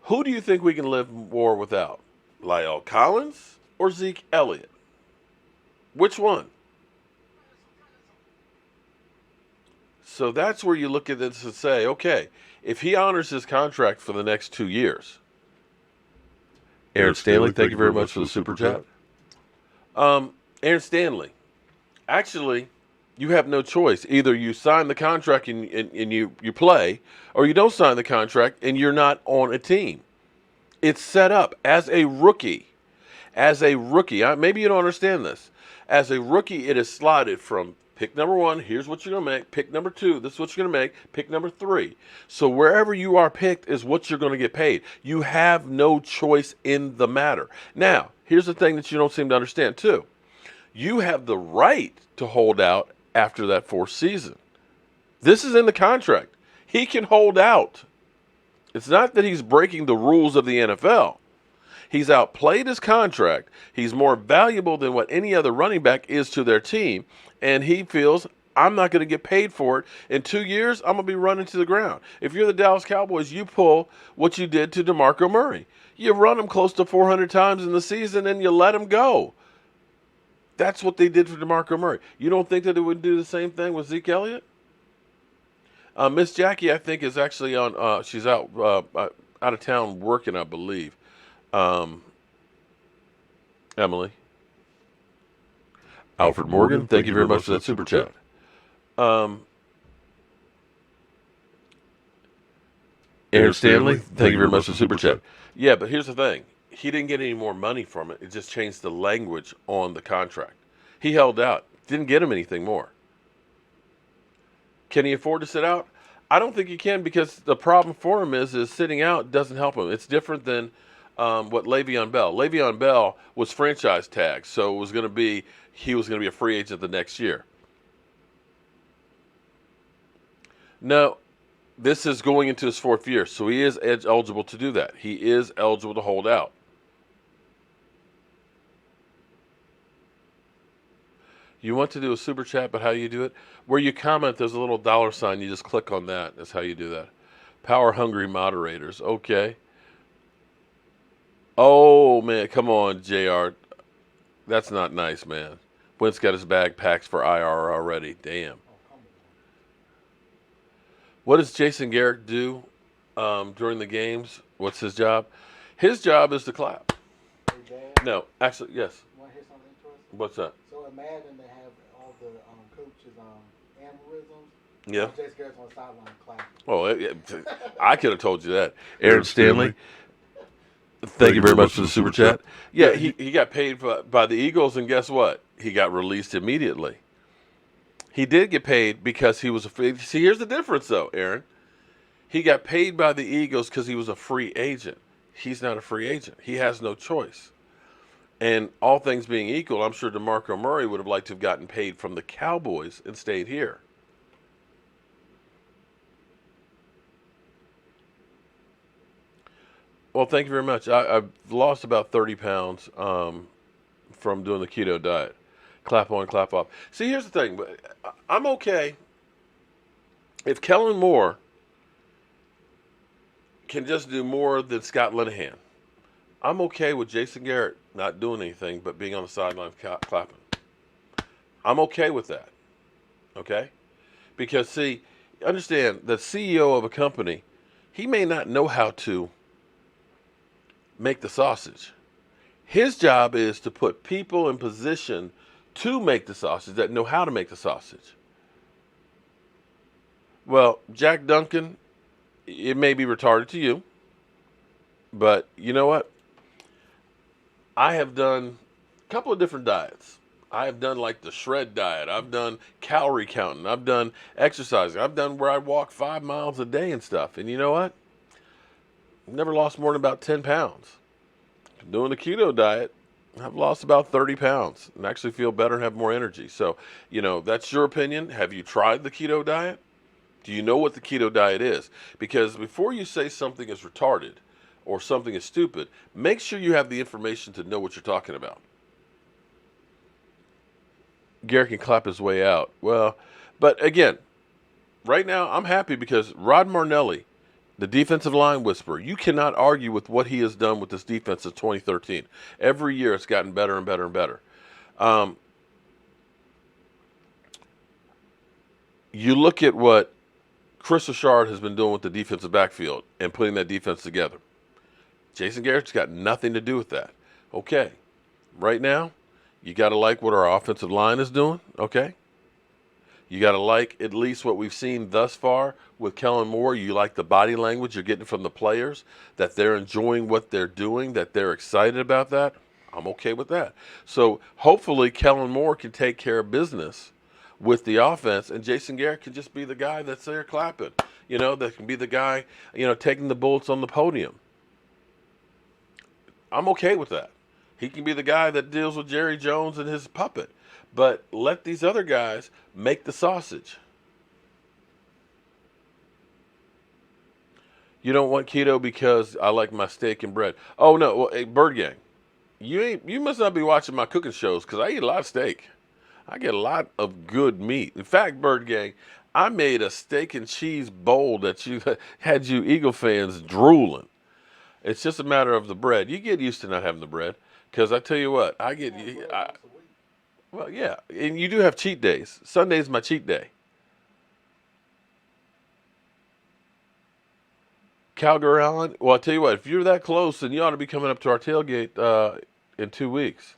Who do you think we can live more without? La'el Collins or Zeke Elliott? Which one? So that's where you look at this and say, okay, if he honors his contract for the next 2 years. Aaron Stanley, thank you very much for the super chat. Aaron Stanley, actually, you have no choice. Either you sign the contract and you play, or you don't sign the contract and you're not on a team. It's set up as a rookie. As a rookie, maybe you don't understand this. As a rookie, it is slotted from pick number 1, here's what you're going to make. Pick number 2, this is what you're going to make. Pick number 3. So wherever you are picked is what you're going to get paid. You have no choice in the matter. Now, here's the thing that you don't seem to understand, too. You have the right to hold out after that 4th season. This is in the contract. He can hold out. It's not that he's breaking the rules of the NFL. He's outplayed his contract. He's more valuable than what any other running back is to their team. And he feels, I'm not going to get paid for it. In 2 years, I'm going to be running to the ground. If you're the Dallas Cowboys, you pull what you did to DeMarco Murray. You run him close to 400 times in the season and you let him go. That's what they did for DeMarco Murray. You don't think that they would do the same thing with Zeke Elliott? Miss Jackie, I think, is actually on. She's out of town working, I believe. Emily. Alfred Morgan, thank you very much for that super chat. Aaron Stanley, thank you very much for the super chat. Yeah, but here's the thing. He didn't get any more money from it. It just changed the language on the contract. He held out. Didn't get him anything more. Can he afford to sit out? I don't think he can, because the problem for him is sitting out doesn't help him. It's different than what Le'Veon Bell. Le'Veon Bell was franchise tagged, so he was going to be a free agent the next year. No, this is going into his 4th year, so he is eligible to do that. He is eligible to hold out. You want to do a super chat, but how you do it? Where you comment, there's a little $sign. You just click on that. That's how you do that. Power hungry moderators. Okay. Oh, man. Come on, JR. That's not nice, man. Wentz got his bag packed for IR already. Damn. What does Jason Garrett do during the games? What's his job? His job is to clap. No, actually, yes. You want to hear something interesting? What's that? So imagine they have all the coaches' aneurysms. Yeah. Jason Garrett's on the sideline clapping. Oh, I could have told you that. Aaron Stanley, thank you very much for the super chat. Yeah, he got paid by the Eagles, and guess what? He got released immediately. He did get paid because he was a free. See, here's the difference, though, Aaron. He got paid by the Eagles because he was a free agent. He's not a free agent. He has no choice. And all things being equal, I'm sure DeMarco Murray would have liked to have gotten paid from the Cowboys and stayed here. Well, thank you very much. I've lost about 30 pounds from doing the keto diet. Clap on, clap off. See, here's the thing. I'm okay if Kellen Moore can just do more than Scott Linehan. I'm okay with Jason Garrett not doing anything but being on the sideline clapping. I'm okay with that. Okay? Because, see, understand, the CEO of a company, he may not know how to make the sausage. His job is to put people in position to make the sausage that know how to make the sausage. Well, Jack Duncan, it may be retarded to you, but you know what? I have done a couple of different diets. I have done like the shred diet. I've done calorie counting. I've done exercising. I've done where I walk 5 miles a day and stuff. And you know what? I've never lost more than about 10 pounds. Doing the keto diet, I've lost about 30 pounds and actually feel better and have more energy. So, you know, that's your opinion. Have you tried the keto diet? Do you know what the keto diet is? Because before you say something is retarded or something is stupid, make sure you have the information to know what you're talking about. Garrett can clap his way out. Well, but again, right now I'm happy because Rod Marnelli, the defensive line whisperer, you cannot argue with what he has done with this defense since 2013. Every year it's gotten better and better and better. You look at what Chris Richard has been doing with the defensive backfield and putting that defense together. Jason Garrett's got nothing to do with that. Okay, right now, you got to like what our offensive line is doing, okay? You got to like at least what we've seen thus far with Kellen Moore. You like the body language you're getting from the players, that they're enjoying what they're doing, that they're excited about that. I'm okay with that. So hopefully Kellen Moore can take care of business with the offense, and Jason Garrett can just be the guy that's there clapping, that can be the guy, taking the bullets on the podium. I'm okay with that. He can be the guy that deals with Jerry Jones and his puppet, but let these other guys make the sausage. You don't want keto because I like my steak and bread. Oh no, well, hey, Bird Gang, you must not be watching my cooking shows because I eat a lot of steak. I get a lot of good meat. In fact, Bird Gang, I made a steak and cheese bowl that had you Eagle fans drooling. It's just a matter of the bread. You get used to not having the bread, because I tell you what, well, yeah, and you do have cheat days. Sunday is my cheat day. Calgary Island. Well, I tell you what, if you're that close, then you ought to be coming up to our tailgate in 2 weeks.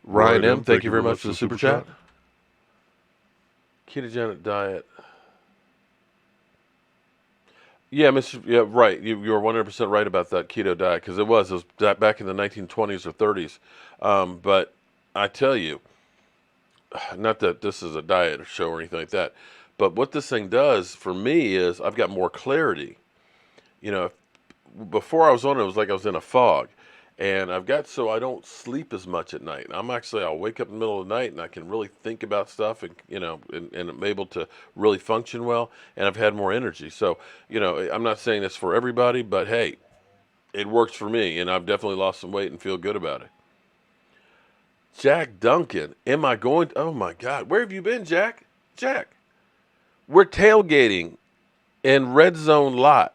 Ryan M., thank you very much for the super chat. Ketogenic diet. Yeah, yeah, right. You're 100% right about that keto diet, because it was back in the 1920s or 30s. But I tell you, not that this is a diet show or anything like that, but what this thing does for me is I've got more clarity. Before I was on it was like I was in a fog. And so I don't sleep as much at night. I'll wake up in the middle of the night and I can really think about stuff and I'm able to really function well, and I've had more energy. So, I'm not saying this for everybody, but hey, it works for me, and I've definitely lost some weight and feel good about it. Jack Duncan, oh my God, where have you been, Jack? Jack, we're tailgating in Red Zone lot.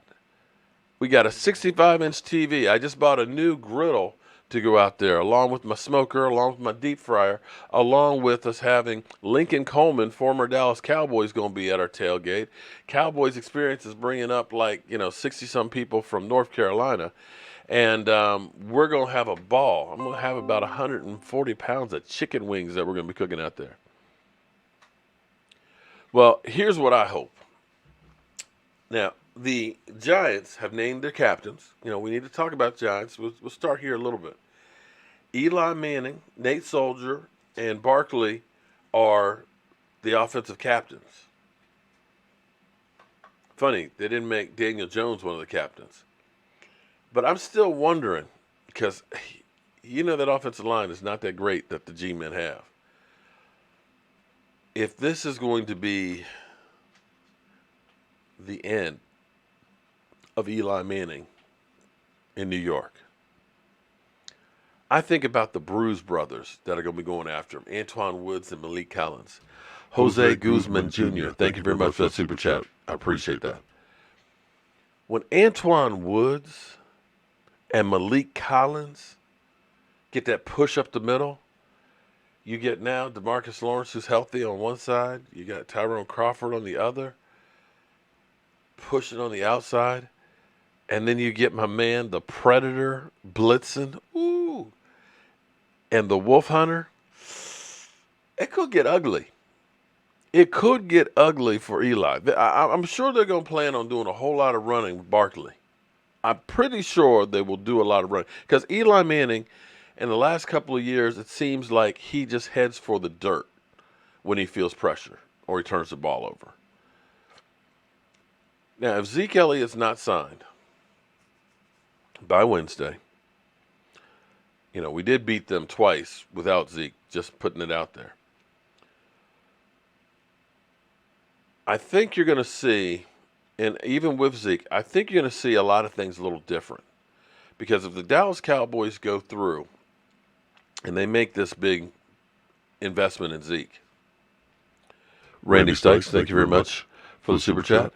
We got a 65-inch TV. I just bought a new griddle to go out there, along with my smoker, along with my deep fryer, along with us having Lincoln Coleman, former Dallas Cowboys, going to be at our tailgate. Cowboys Experience is bringing up 60-some people from North Carolina, and we're going to have a ball. I'm going to have about 140 pounds of chicken wings that we're going to be cooking out there. Well, here's what I hope. Now, the Giants have named their captains. We need to talk about Giants. We'll start here a little bit. Eli Manning, Nate Soldier, and Barkley are the offensive captains. Funny, they didn't make Daniel Jones one of the captains. But I'm still wondering, because that offensive line is not that great that the G-men have. If this is going to be the end of Eli Manning in New York, I think about the Bruise brothers that are going to be going after him. Antoine Woods and Malik Collins. Jose Guzman Jr., thank you very much for that super chat. I appreciate that. When Antoine Woods and Malik Collins get that push up the middle, you get now DeMarcus Lawrence, who's healthy on one side. You got Tyrone Crawford on the other, pushing on the outside. And then you get my man, the Predator, blitzing. Ooh. And the Wolf Hunter. It could get ugly. It could get ugly for Eli. I'm sure they're going to plan on doing a whole lot of running with Barkley. I'm pretty sure they will do a lot of running. Because Eli Manning, in the last couple of years, it seems like he just heads for the dirt when he feels pressure or he turns the ball over. Now, if Zeke Elliott's not signed by Wednesday, we did beat them twice without Zeke, just putting it out there. I think you're going to see, and even with Zeke, I think you're going to see a lot of things a little different. Because if the Dallas Cowboys go through and they make this big investment in Zeke. Randy Stykes, thank you very much for the super chat.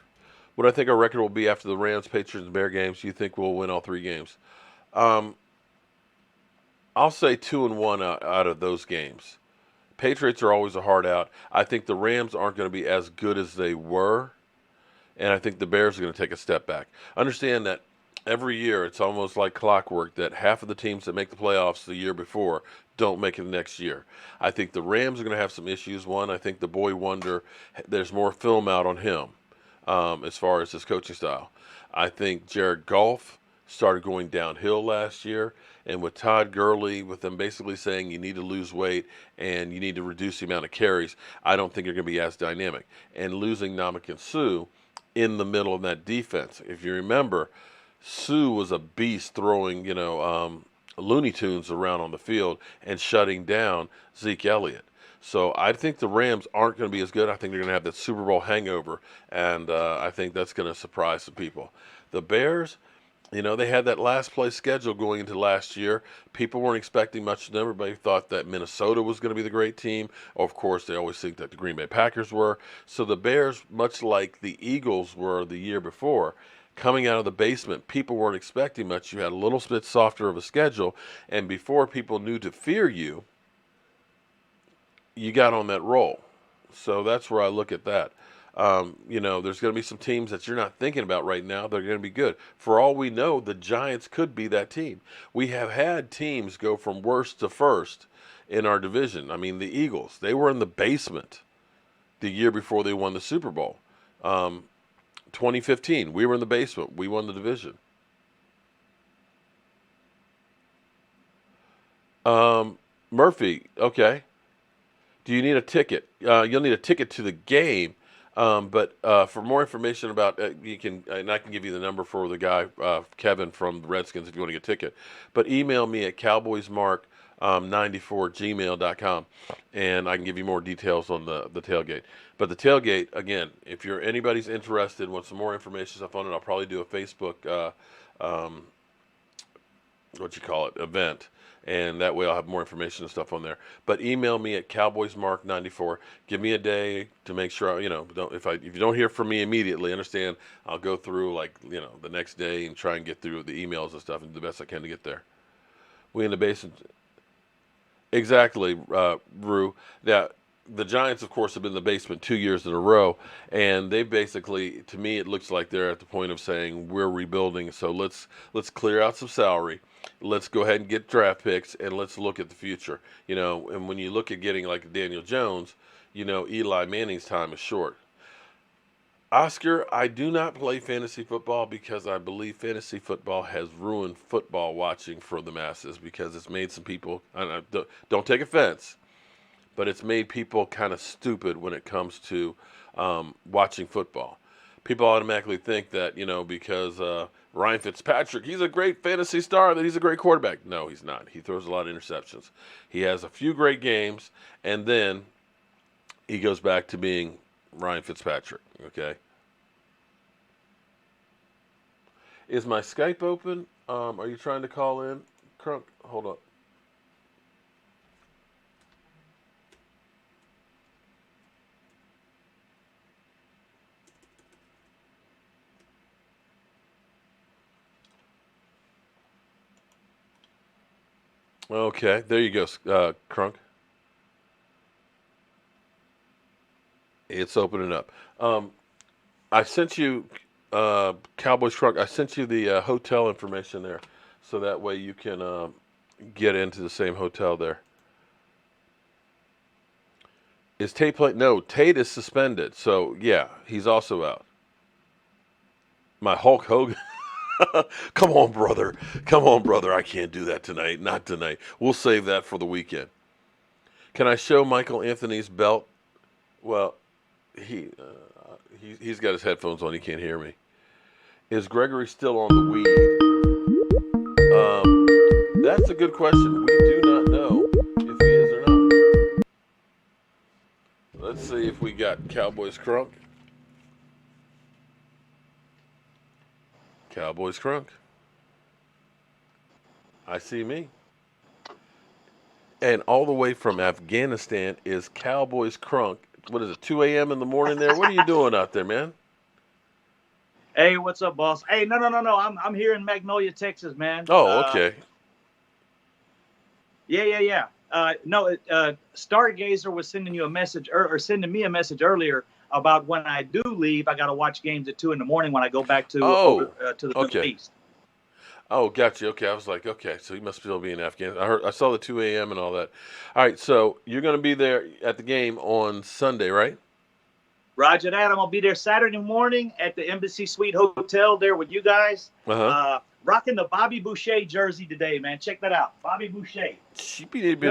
What I think our record will be after the Rams, Patriots, and Bear games? You think we'll win all 3 games? I'll say 2-1 out of those games. Patriots are always a hard out. I think the Rams aren't going to be as good as they were, and I think the Bears are going to take a step back. Understand that every year it's almost like clockwork that half of the teams that make the playoffs the year before don't make it the next year. I think the Rams are going to have some issues. One, I think the boy wonder, there's more film out on him as far as his coaching style. I think Jared Goff started going downhill last year. And with Todd Gurley, with them basically saying you need to lose weight and you need to reduce the amount of carries, I don't think you're going to be as dynamic. And losing Ndamukong Suh in the middle of that defense. If you remember, Suh was a beast throwing, Looney Tunes around on the field and shutting down Zeke Elliott. So I think the Rams aren't going to be as good. I think they're going to have that Super Bowl hangover, and I think that's going to surprise some people. The Bears, they had that last place schedule going into last year. People weren't expecting much of them. Everybody thought that Minnesota was going to be the great team. Of course, they always think that the Green Bay Packers were. So the Bears, much like the Eagles were the year before, coming out of the basement, people weren't expecting much. You had a little bit softer of a schedule, and before people knew to fear you, you got on that roll. So that's where I look at that. There's going to be some teams that you're not thinking about right now. They're going to be good. For all we know, the Giants could be that team. We have had teams go from worst to first in our division. I mean, the Eagles, they were in the basement the year before they won the Super Bowl. 2015, we were in the basement. We won the division. Murphy, okay. Do you need a ticket? You'll need a ticket to the game. But for more information about you can, and I can give you the number for the guy Kevin from the Redskins if you want to get a ticket. But email me at cowboysmark94@gmail.com, and I can give you more details on the tailgate. But the tailgate, again, if anybody's interested, want some more information stuff on it, I'll probably do a Facebook event. And that way I'll have more information and stuff on there. But email me at cowboysmark94. Give me a day to make sure, if you don't hear from me immediately, understand, I'll go through the next day and try and get through the emails and stuff and do the best I can to get there. We in the basement. Exactly, Rue. Now, the Giants, of course, have been in the basement 2 years in a row, and they basically, to me, it looks like they're at the point of saying we're rebuilding. So let's clear out some salary. Let's go ahead and get draft picks, and let's look at the future. And when you look at getting like Daniel Jones, Eli Manning's time is short. Oscar, I do not play fantasy football because I believe fantasy football has ruined football watching for the masses because it's made some people, don't take offense, but it's made people kind of stupid when it comes to watching football. People automatically think that, because Ryan Fitzpatrick, he's a great fantasy star, that he's a great quarterback. No, he's not. He throws a lot of interceptions. He has a few great games, and then he goes back to being Ryan Fitzpatrick, okay? Is my Skype open? Are you trying to call in? Crunk, hold up. Okay, there you go, Crunk. It's opening up. I sent you, Cowboys Crunk, I sent you the hotel information there, so that way you can get into the same hotel there. Is Tate playing? No, Tate is suspended, so yeah, he's also out. My Hulk Hogan. Come on, brother. Come on, brother. I can't do that tonight. Not tonight. We'll save that for the weekend. Can I show Michael Anthony's belt? Well, he's got his headphones on. He can't hear me. Is Gregory still on the weed? That's a good question. We do not know if he is or not. Let's see if we got Cowboys Crunk. Cowboys Crunk. I see me. And all the way from Afghanistan is Cowboys Crunk. What is it, 2 a.m. in the morning there? What are you doing out there, man? Hey, what's up, boss? Hey, no. I'm here in Magnolia, Texas, man. Oh, okay. Yeah. No, Stargazer was sending you a message or sending me a message earlier about when I do leave, I got to watch games at 2 in the morning when I go back to Oh, to the Middle okay. East. Oh, gotcha. Okay, I was like, okay, so he must still be in Afghanistan. I saw the 2 a.m. and all that. All right, so you're going to be there at the game on Sunday, right? Roger that. I'm gonna be there Saturday morning at the Embassy Suite Hotel there with you guys. Uh huh. Rocking the Bobby Boucher jersey today, man. Check that out, Bobby Boucher. You need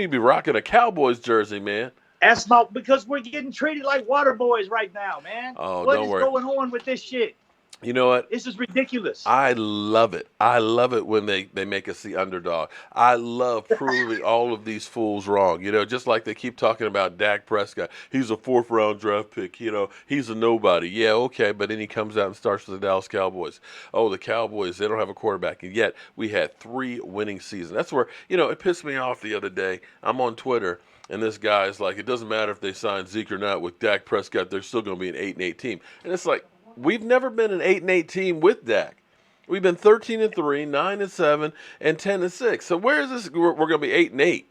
to be rocking a Cowboys jersey, man. That's my because we're getting treated like water boys right now, man. Oh, What don't is worry. going on with this shit? You know what? This is ridiculous. I love it. I love it when they make us the underdog. I love proving all of these fools wrong. You know, just like they keep talking about Dak Prescott. He's a 4th-round draft pick. You know, he's a nobody. Yeah, okay, but then he comes out and starts for the Dallas Cowboys. Oh, the Cowboys, they don't have a quarterback. And yet we had 3 winning seasons. That's where, you know, it pissed me off the other day. I'm on Twitter. And this guy's like, it doesn't matter if they sign Zeke or not. With Dak Prescott, they're still going to be an 8-8 team. And it's like, we've never been an 8-8 team with Dak. We've been 13-3, 9-7, and 10-6. So where is this? We're going to be 8-8.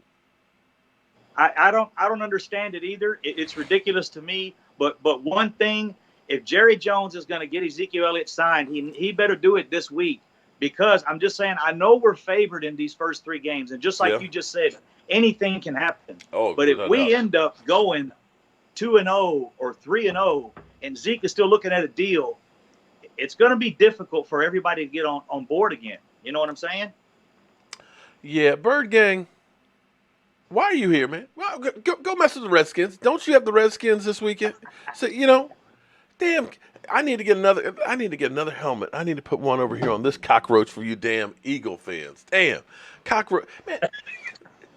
I don't understand it either. It's ridiculous to me. But one thing, if Jerry Jones is going to get Ezekiel Elliott signed, he better do it this week. Because I'm just saying, I know we're favored in these first 3 games, and just like you just said, anything can happen. Oh, but if we end up going 2-0 or 3-0, and Zeke is still looking at a deal, it's going to be difficult for everybody to get on board again. You know what I'm saying? Yeah, Bird Gang, why are you here, man? Well, go mess with the Redskins. Don't you have the Redskins this weekend? So, you know, damn, I need to get another helmet. I need to put one over here on this cockroach for you damn Eagle fans. Damn, cockroach. Man,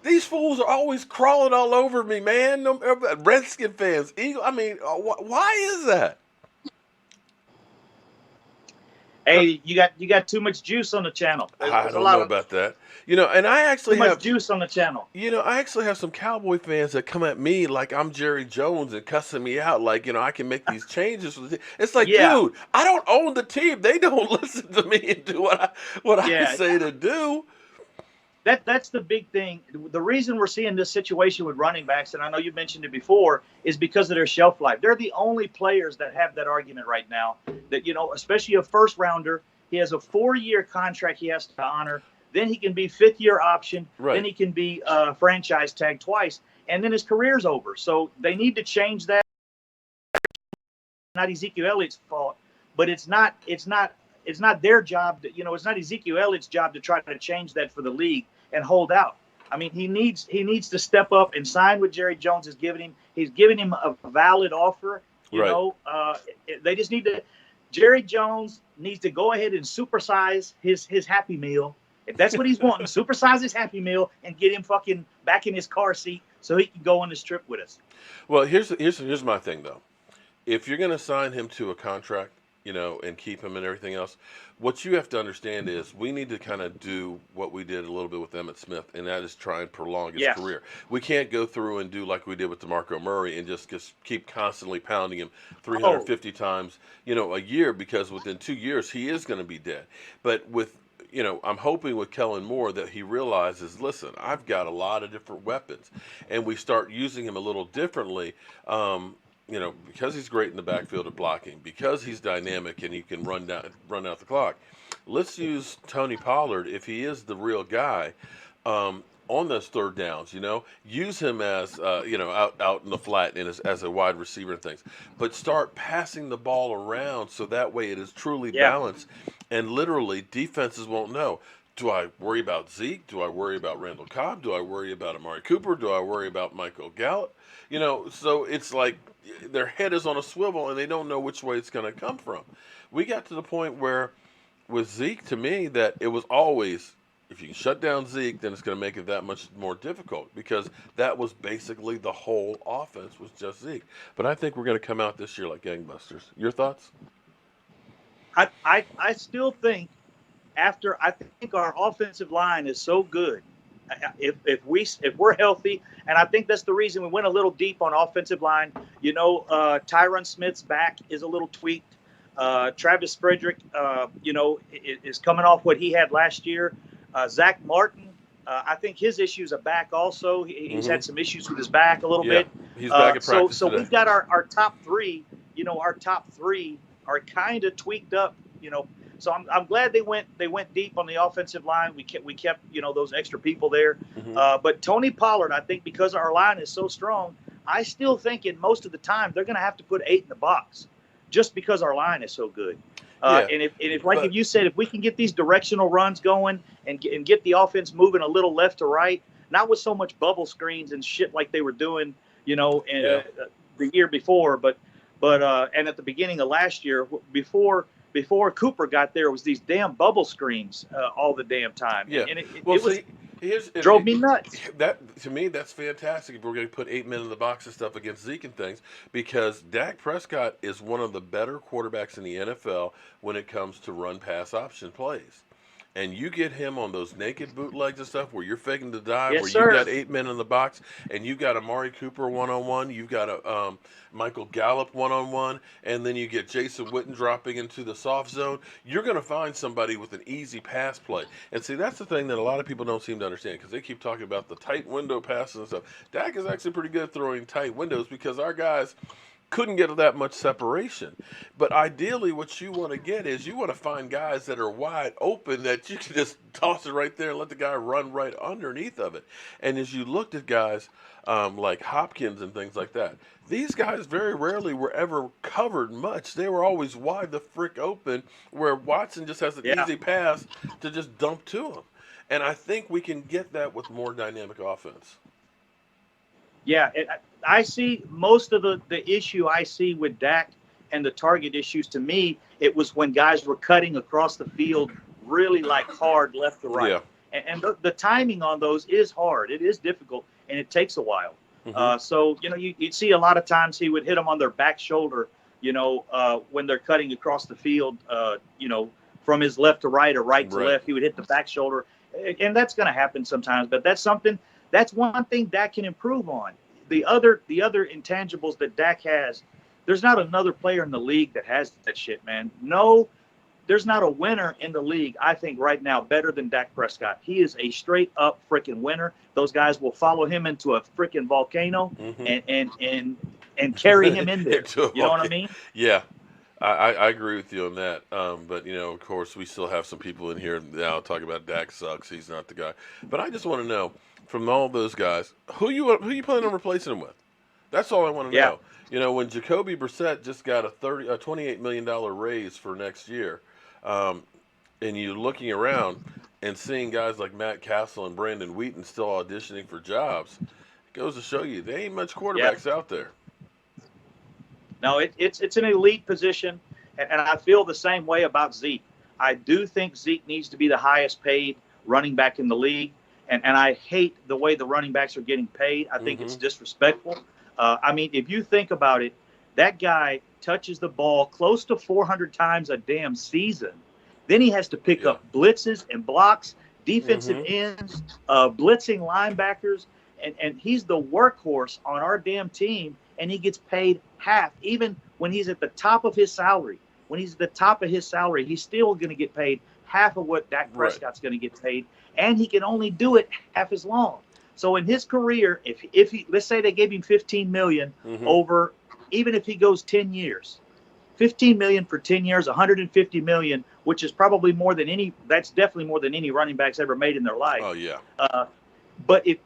these fools are always crawling all over me, man. Redskin fans, Eagle. I mean, why is that? Hey, you got too much juice on the channel. I don't know about that. You know, and I actually too have much juice on the channel. You know, I actually have some Cowboy fans that come at me like I'm Jerry Jones and cussing me out like, you know, I can make these changes. It's like, dude, I don't own the team. They don't listen to me and do what I say to do. That's the big thing. The reason we're seeing this situation with running backs, and I know you mentioned it before, is because of their shelf life. They're the only players that have that argument right now. That, you know, especially a first rounder, he has a 4-year contract he has to honor. Then he can be 5th-year option. Right. Then he can be franchise tagged twice, and then his career's over. So they need to change that. Not Ezekiel Elliott's fault, but it's not their job. It's not Ezekiel Elliott's job to try to change that for the league and hold out. I mean, he needs to step up and sign what Jerry Jones is giving him. He's giving him a valid offer. You know, they just need to. Jerry Jones needs to go ahead and supersize his Happy Meal. If that's what he's wanting, supersize his Happy Meal and get him fucking back in his car seat so he can go on this trip with us. Well, here's my thing though. If you're going to sign him to a contract, you know, and keep him and everything else, what you have to understand is we need to kind of do what we did a little bit with Emmitt Smith, and that is try and prolong his career. We can't go through and do like we did with DeMarco Murray and just keep constantly pounding him 350 times, you know, a year, because within 2 years he is going to be dead. But with, you know, I'm hoping with Kellen Moore that he realizes, listen, I've got a lot of different weapons, and we start using him a little differently. You know, because he's great in the backfield at blocking, because he's dynamic and he can run out the clock. Let's use Tony Pollard, if he is the real guy, on those third downs. You know, use him as you know, out in the flat and as a wide receiver and things. But start passing the ball around so that way it is truly balanced, and literally defenses won't know. Do I worry about Zeke? Do I worry about Randall Cobb? Do I worry about Amari Cooper? Do I worry about Michael Gallup? You know, so it's like their head is on a swivel and they don't know which way it's going to come from. We got to the point where with Zeke, to me, that it was always, if you can shut down Zeke, then it's going to make it that much more difficult, because that was basically the whole offense was just Zeke. But I think we're going to come out this year like gangbusters. Your thoughts? I still think I think our offensive line is so good. if we're healthy, and I think that's the reason we went a little deep on offensive line. Tyron Smith's back is a little tweaked. Travis Frederick, is coming off what he had last year. Zach Martin, I think his issues are back also. He's had some issues with his back a little bit. He's back at practice so today. we've got our top three. Our top three are kind of tweaked up. So I'm glad they went deep on the offensive line. We kept those extra people there. But Tony Pollard, I think because our line is so strong, I still think in most of the time they're going to have to put 8 in the box, just because our line is so good. And if you said, if we can get these directional runs going and get the offense moving a little left to right, not with so much bubble screens and shit like they were doing, the year before, but and at the beginning of last year, before Cooper got there, it was these damn bubble screens all the damn time. Yeah. And it drove me nuts. To me, that's fantastic if we're going to put 8 men in the box and stuff against Zeke and things, because Dak Prescott is one of the better quarterbacks in the NFL when it comes to run-pass option plays. And you get him on those naked bootlegs and stuff where you're faking the dive, Yes, where sir. you got 8 men in the box, and you got Amari Cooper one-on-one, you've got a Michael Gallup one-on-one, and then you get Jason Witten dropping into the soft zone. You're going to find somebody with an easy pass play. And see, that's the thing that a lot of people don't seem to understand, because they keep talking about the tight window passes and stuff. Dak is actually pretty good at throwing tight windows because our guys couldn't get that much separation. But ideally what you want to get is you want to find guys that are wide open that you can just toss it right there and let the guy run right underneath of it. And as you looked at guys like Hopkins and things like that, these guys very rarely were ever covered much. They were always wide the frick open, where Watson just has an easy pass to just dump to him. And I think we can get that with more dynamic offense. Yeah, I see most of the issue I see with Dak and the target issues. To me, it was when guys were cutting across the field really hard left to right. Yeah. And the timing on those is hard. It is difficult, and it takes a while. So, you'd see a lot of times he would hit them on their back shoulder, when they're cutting across the field, from his left to right or right to left. He would hit the back shoulder. And that's going to happen sometimes. But that's one thing Dak can improve on. The other intangibles that Dak has, there's not another player in the league that has that shit, man. No, there's not a winner in the league, I think, right now better than Dak Prescott. He is a straight up freaking winner. Those guys will follow him into a freaking volcano and carry him in there. You know what I mean? Yeah. I agree with you on that. But, of course, we still have some people in here now talking about Dak sucks. He's not the guy. But I just want to know, from all those guys, who you planning on replacing him with? That's all I want to know. When Jacoby Brissett just got a $28 million raise for next year, and you're looking around and seeing guys like Matt Castle and Brandon Wheaton still auditioning for jobs, it goes to show you there ain't much quarterbacks out there. No, it's an elite position, and I feel the same way about Zeke. I do think Zeke needs to be the highest paid running back in the league, and I hate the way the running backs are getting paid. I think it's disrespectful. If you think about it, that guy touches the ball close to 400 times a damn season. Then he has to pick up blitzes and blocks, defensive ends, blitzing linebackers, and he's the workhorse on our damn team. And he gets paid half, even when he's at the top of his salary. When he's at the top of his salary, he's still going to get paid half of what Dak Prescott's going to get paid, and he can only do it half as long. So in his career, if he, let's say they gave him $15 million over, even if he goes 10 years, $15 million for 10 years, $150 million, which is probably more than any. That's definitely more than any running backs ever made in their life. Oh yeah. But if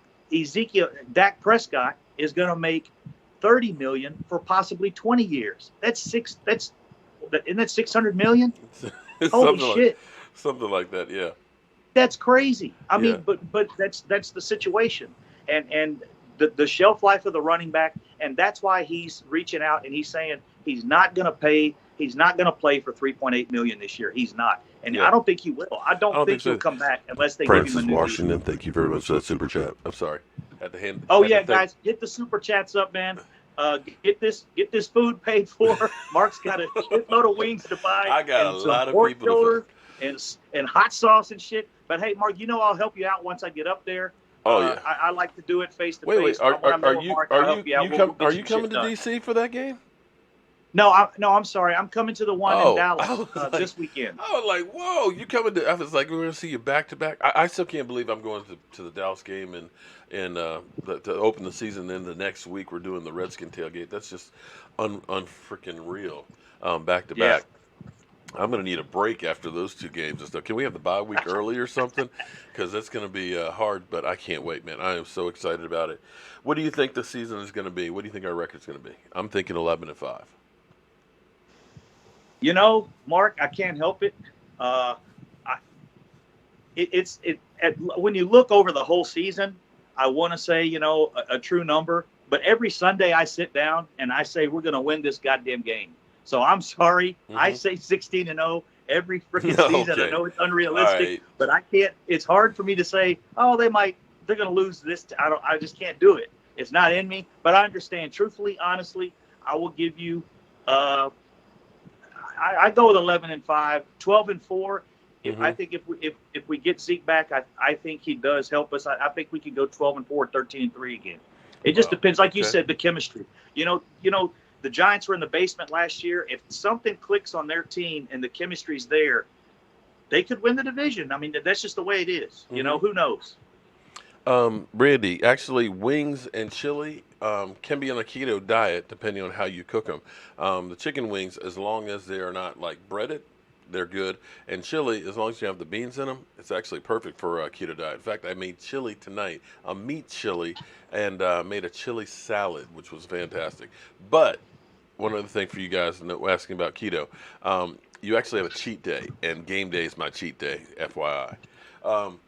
Dak Prescott is going to make $30 million for possibly 20 years. Isn't that $600 million? Holy shit. Something like that, yeah. That's crazy. I mean, but that's the situation. And the shelf life of the running back, and that's why he's reaching out and he's saying he's not going to play for $3.8 million this year. He's not. And I don't think he will. I don't think he'll come back unless they give him a new Washington, thank you very much for that super chat. I'm sorry. Had to hand. Guys, get the super chats up, man. Get this food paid for. Mark's got a shitload of wings to buy. I got a lot of people and hot sauce and shit. But hey, Mark, I'll help you out once I get up there. Oh yeah. I like to do it face to Wait, face. wait. Are, When I are, are know you Mark, are I'll you help you out. you We'll come get are you some shit coming to done. DC for that game? No, I'm sorry. I'm coming to the one in Oh, I Dallas was like, this weekend. I was like, whoa, you coming to? I was like, we're gonna see you back to back. I still can't believe I'm going to the Dallas game and to open the season. Then the next week we're doing the Redskin tailgate. That's just unfreaking real. Back to Yeah. back. I'm gonna need a break after those two games and stuff. Can we have the bye week early or something? Because that's gonna be hard. But I can't wait, man. I am so excited about it. What do you think the season is gonna be? What do you think our record's gonna be? I'm thinking 11-5. Mark, I can't help it. Uh, I, when you look over the whole season, I want to say, a true number. But every Sunday I sit down and I say we're going to win this goddamn game. So I'm sorry. I say 16-0 every freaking season. I Okay. know it's All unrealistic, right. but I can't. It's hard for me to say, oh, they're going to lose this. I just can't do it. It's not in me. But I understand. Truthfully, honestly, I will give you. I go with 11-5, 12-4. I think if we get Zeke back, I think he does help us. I think we can go 12-4, 13-3 again. It just depends, like you said, the chemistry. The Giants were in the basement last year. If something clicks on their team and the chemistry's there, they could win the division. I mean, that's just the way it is. Who knows? Randy, actually, wings and chili can be on a keto diet depending on how you cook them. The chicken wings, as long as they are not like breaded, they're good. And chili, as long as you have the beans in them, it's actually perfect for a keto diet. In fact, I made chili tonight, a meat chili, and made a chili salad, which was fantastic. But one other thing for you guys asking about keto, you actually have a cheat day, and game day is my cheat day, FYI. Um,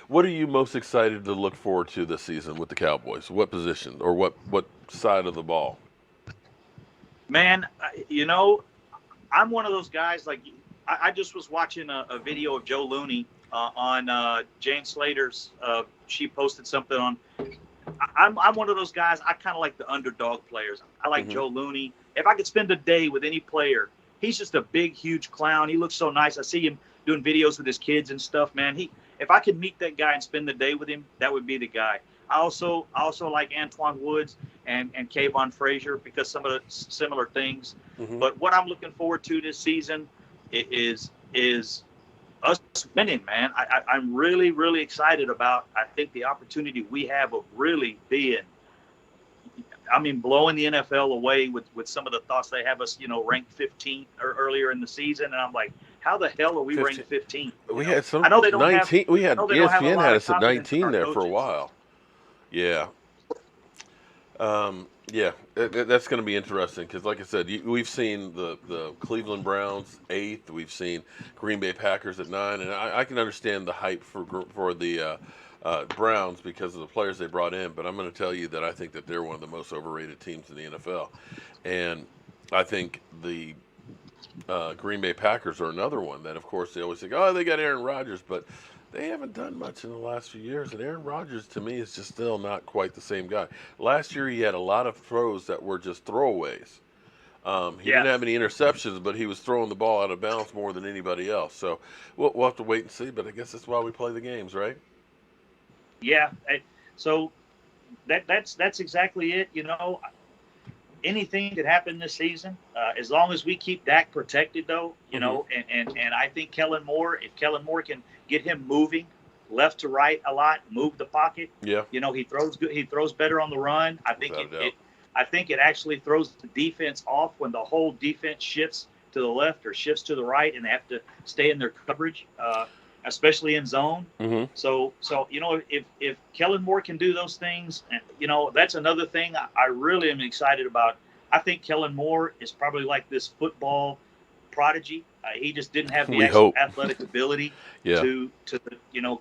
What are you most excited to look forward to this season with the Cowboys? What position or what side of the ball? Man, I'm one of those guys. Like, I just was watching a video of Joe Looney on Jane Slater's. She posted something on. I'm one of those guys. I kind of like the underdog players. I like Joe Looney. If I could spend a day with any player, he's just a big, huge clown. He looks so nice. I see him doing videos with his kids and stuff. Man, if I could meet that guy and spend the day with him, that would be the guy. I also like Antoine Woods and Kayvon Frazier because some of the similar things. But what I'm looking forward to this season is us winning, man. I'm really, really excited about, I think, the opportunity we have of really being, blowing the NFL away with some of the thoughts they have us, ranked 15th or earlier in the season. And I'm like, how the hell are we 15. ranked 15th? We had some I know they don't 19. have. We I had know they don't have a ESPN lot had of us at confidence in 19 our there for a coaches. while. Yeah. Yeah, that's going to be interesting because, like I said, we've seen the Cleveland Browns 8th. We've seen Green Bay Packers at 9, and I can understand the hype for the Browns because of the players they brought in. But I'm going to tell you that I think that they're one of the most overrated teams in the NFL, and I think the Green Bay Packers are another one that, of course, they always think, oh, they got Aaron Rodgers, but they haven't done much in the last few years. And Aaron Rodgers, to me, is just still not quite the same guy. Last year, he had a lot of throws that were just throwaways. He didn't have any interceptions, but he was throwing the ball out of bounds more than anybody else. So we'll have to wait and see. But I guess that's why we play the games, right? Yeah. So that's exactly it. Anything could happen this season, as long as we keep Dak protected, though. And I think Kellen Moore, if Kellen Moore can get him moving left to right a lot, move the pocket. Yeah. He throws good. He throws better on the run. I think it actually throws the defense off when the whole defense shifts to the left or shifts to the right, and they have to stay in their coverage, especially in zone. So if Kellen Moore can do those things, that's another thing I really am excited about. I think Kellen Moore is probably like this football prodigy. He just didn't have the actual athletic ability to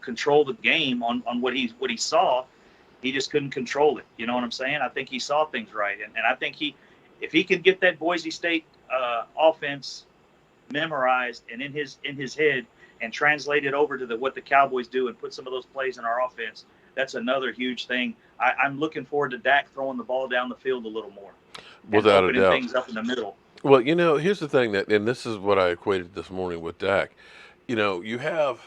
control the game on what he saw. He just couldn't control it. You know what I'm saying? I think he saw things right, and I think if he can get that Boise State offense memorized and in his head and translate it over to what the Cowboys do and put some of those plays in our offense, that's another huge thing. I'm looking forward to Dak throwing the ball down the field a little more, without a doubt, things up in the middle. Well, here's the thing and this is what I equated this morning with Dak. When you have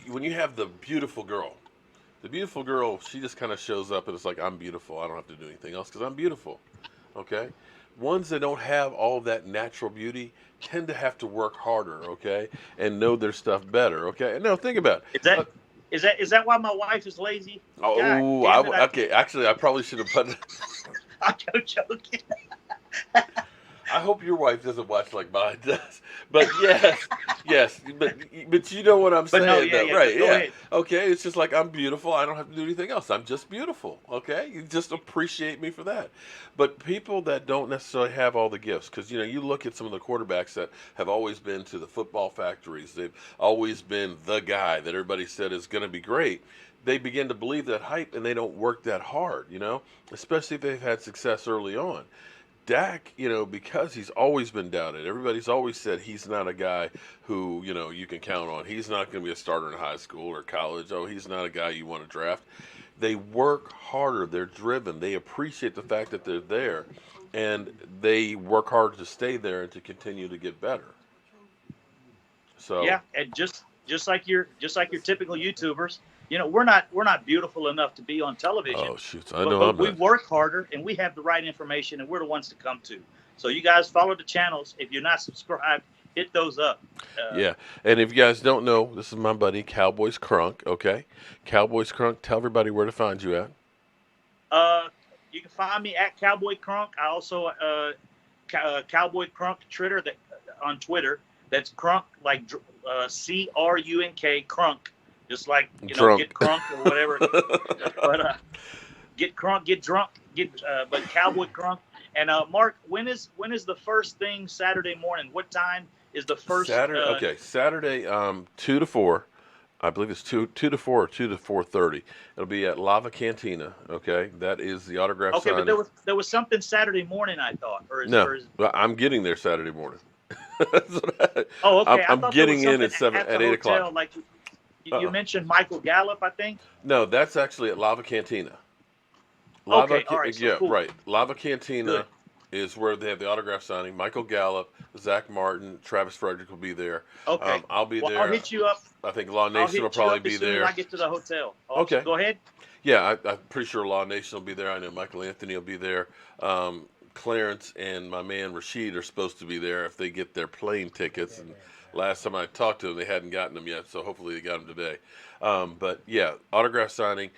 the beautiful girl, The beautiful girl, she just kind of shows up and it's like, I'm beautiful. I don't have to do anything else because I'm beautiful. Okay? Ones that don't have all that natural beauty tend to have to work harder, okay? And know their stuff better, okay? Now, think about Is it. that is that why my wife is lazy? God damn it! Okay, actually, I probably should have put. I'm joking. I hope your wife doesn't watch like mine does. But yes, yes, but you know what I'm But no, saying yeah, though, yeah. right? Go Yeah. ahead. Okay, it's just like I'm beautiful. I don't have to do anything else. I'm just beautiful. Okay, you just appreciate me for that. But people that don't necessarily have all the gifts, because you look at some of the quarterbacks that have always been to the football factories. They've always been the guy that everybody said is going to be great. They begin to believe that hype and they don't work that hard, especially if they've had success early on. Dak, because he's always been doubted. Everybody's always said he's not a guy who, you can count on. He's not going to be a starter in high school or college. Oh, he's not a guy you want to draft. They work harder. They're driven. They appreciate the fact that they're there, and they work hard to stay there and to continue to get better. So Yeah, and just like your typical YouTubers, we're not beautiful enough to be on television, oh shoot, I know but I'm we not. work harder and we have the right information and we're the ones to come to. So you guys follow the channels. If you're not subscribed, hit those up. Yeah, and if you guys don't know, this is my buddy Cowboys Crunk. Okay, Cowboys Crunk. Tell everybody where to find you at. You can find me at Cowboy Crunk. I also Cowboy Crunk Twitter on Twitter. That's Crunk like CRUNK Crunk, just like Drunk. get crunk or whatever. But get crunk, get drunk, but Cowboy Crunk. And Mark, when is the first thing Saturday morning? What time is the first? Saturday. Okay, Saturday, 2 to 4. I believe it's two to 4 or 2 to 4:30. It'll be at Lava Cantina. Okay, that is the autograph Okay, signing. but there was something Saturday morning, I thought. No, well, I'm getting there Saturday morning. Oh, okay. I I'm thought getting there was in at something at 8 hotel, o'clock. like you mentioned Michael Gallup, I think. No, that's actually at Lava Cantina. Lava, Okay, all right, so yeah, cool. right. Lava Cantina Good. is where they have the autograph signing. Michael Gallup, Zach Martin, Travis Frederick will be there. Okay. I'll be Well, there. I'll hit you up. I think Law I'll Nation will hit you probably up be as soon there. as I get to the hotel. Awesome. Okay. Go ahead. Yeah, I'm pretty sure Law Nation will be there. I know Michael Anthony will be there. Clarence and my man Rashid are supposed to be there if they get their plane tickets. And last time I talked to them, they hadn't gotten them yet, so hopefully they got them today. But yeah, autograph signing.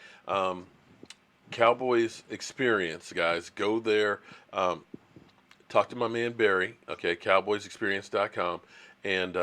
Cowboys experience, guys. Go there. Talk to my man Barry, okay, cowboysexperience.com, and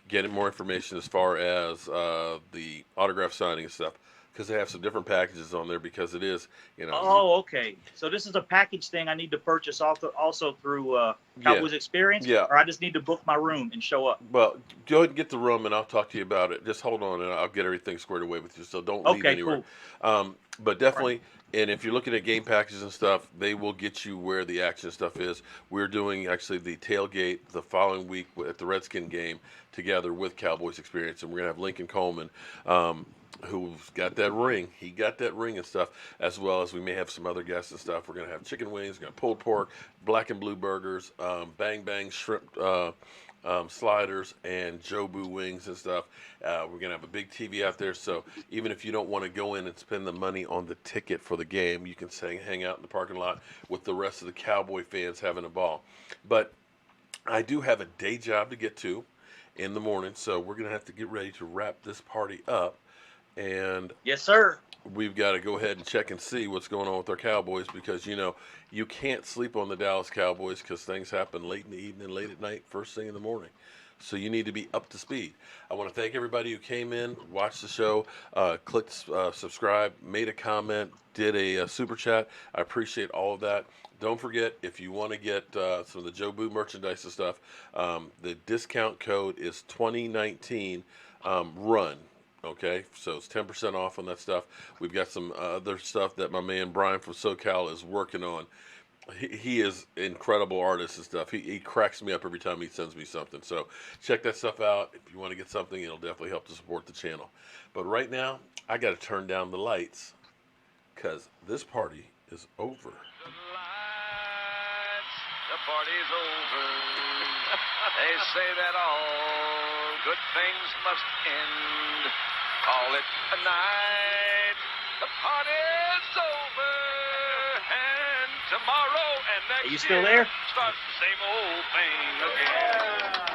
get more information as far as the autograph signing and stuff, because they have some different packages on there, because it is, Oh, okay. So this is a package thing I need to purchase also through Cowboys Experience? Yeah. Or I just need to book my room and show up? Well, go ahead and get the room, and I'll talk to you about it. Just hold on, and I'll get everything squared away with you, so don't leave Okay, anywhere. cool. But definitely, and if you're looking at game packages and stuff, they will get you where the action stuff is. We're doing actually the tailgate the following week at the Redskin game together with Cowboys Experience, and we're going to have Lincoln Coleman, who's got that ring. He got that ring and stuff, as well as we may have some other guests and stuff. We're going to have chicken wings, we're going to pulled pork, black and blue burgers, bang bang shrimp sliders, and Jobu wings and stuff. We're going to have a big TV out there, so even if you don't want to go in and spend the money on the ticket for the game, you can hang out in the parking lot with the rest of the Cowboy fans having a ball. But I do have a day job to get to in the morning, so we're going to have to get ready to wrap this party up. And Yes, sir. we've got to go ahead and check and see what's going on with our Cowboys, because you can't sleep on the Dallas Cowboys, because things happen late in the evening, late at night, first thing in the morning. So you need to be up to speed. I want to thank everybody who came in, watched the show, clicked subscribe, made a comment, did a super chat. I appreciate all of that. Don't forget, if you want to get some of the Jobu merchandise and stuff, the discount code is 2019 RUN. Okay, so it's 10% off on that stuff. We've got some other stuff that my man Brian from SoCal is working on. He is an incredible artist and stuff. He cracks me up every time he sends me something. So check that stuff out. If you want to get something, it'll definitely help to support the channel. But right now, I got to turn down the lights, because this party is over. The party's over. They say that all good things must end. call it a night. The party's over, and tomorrow and next Are you still year there? starts the same old thing again.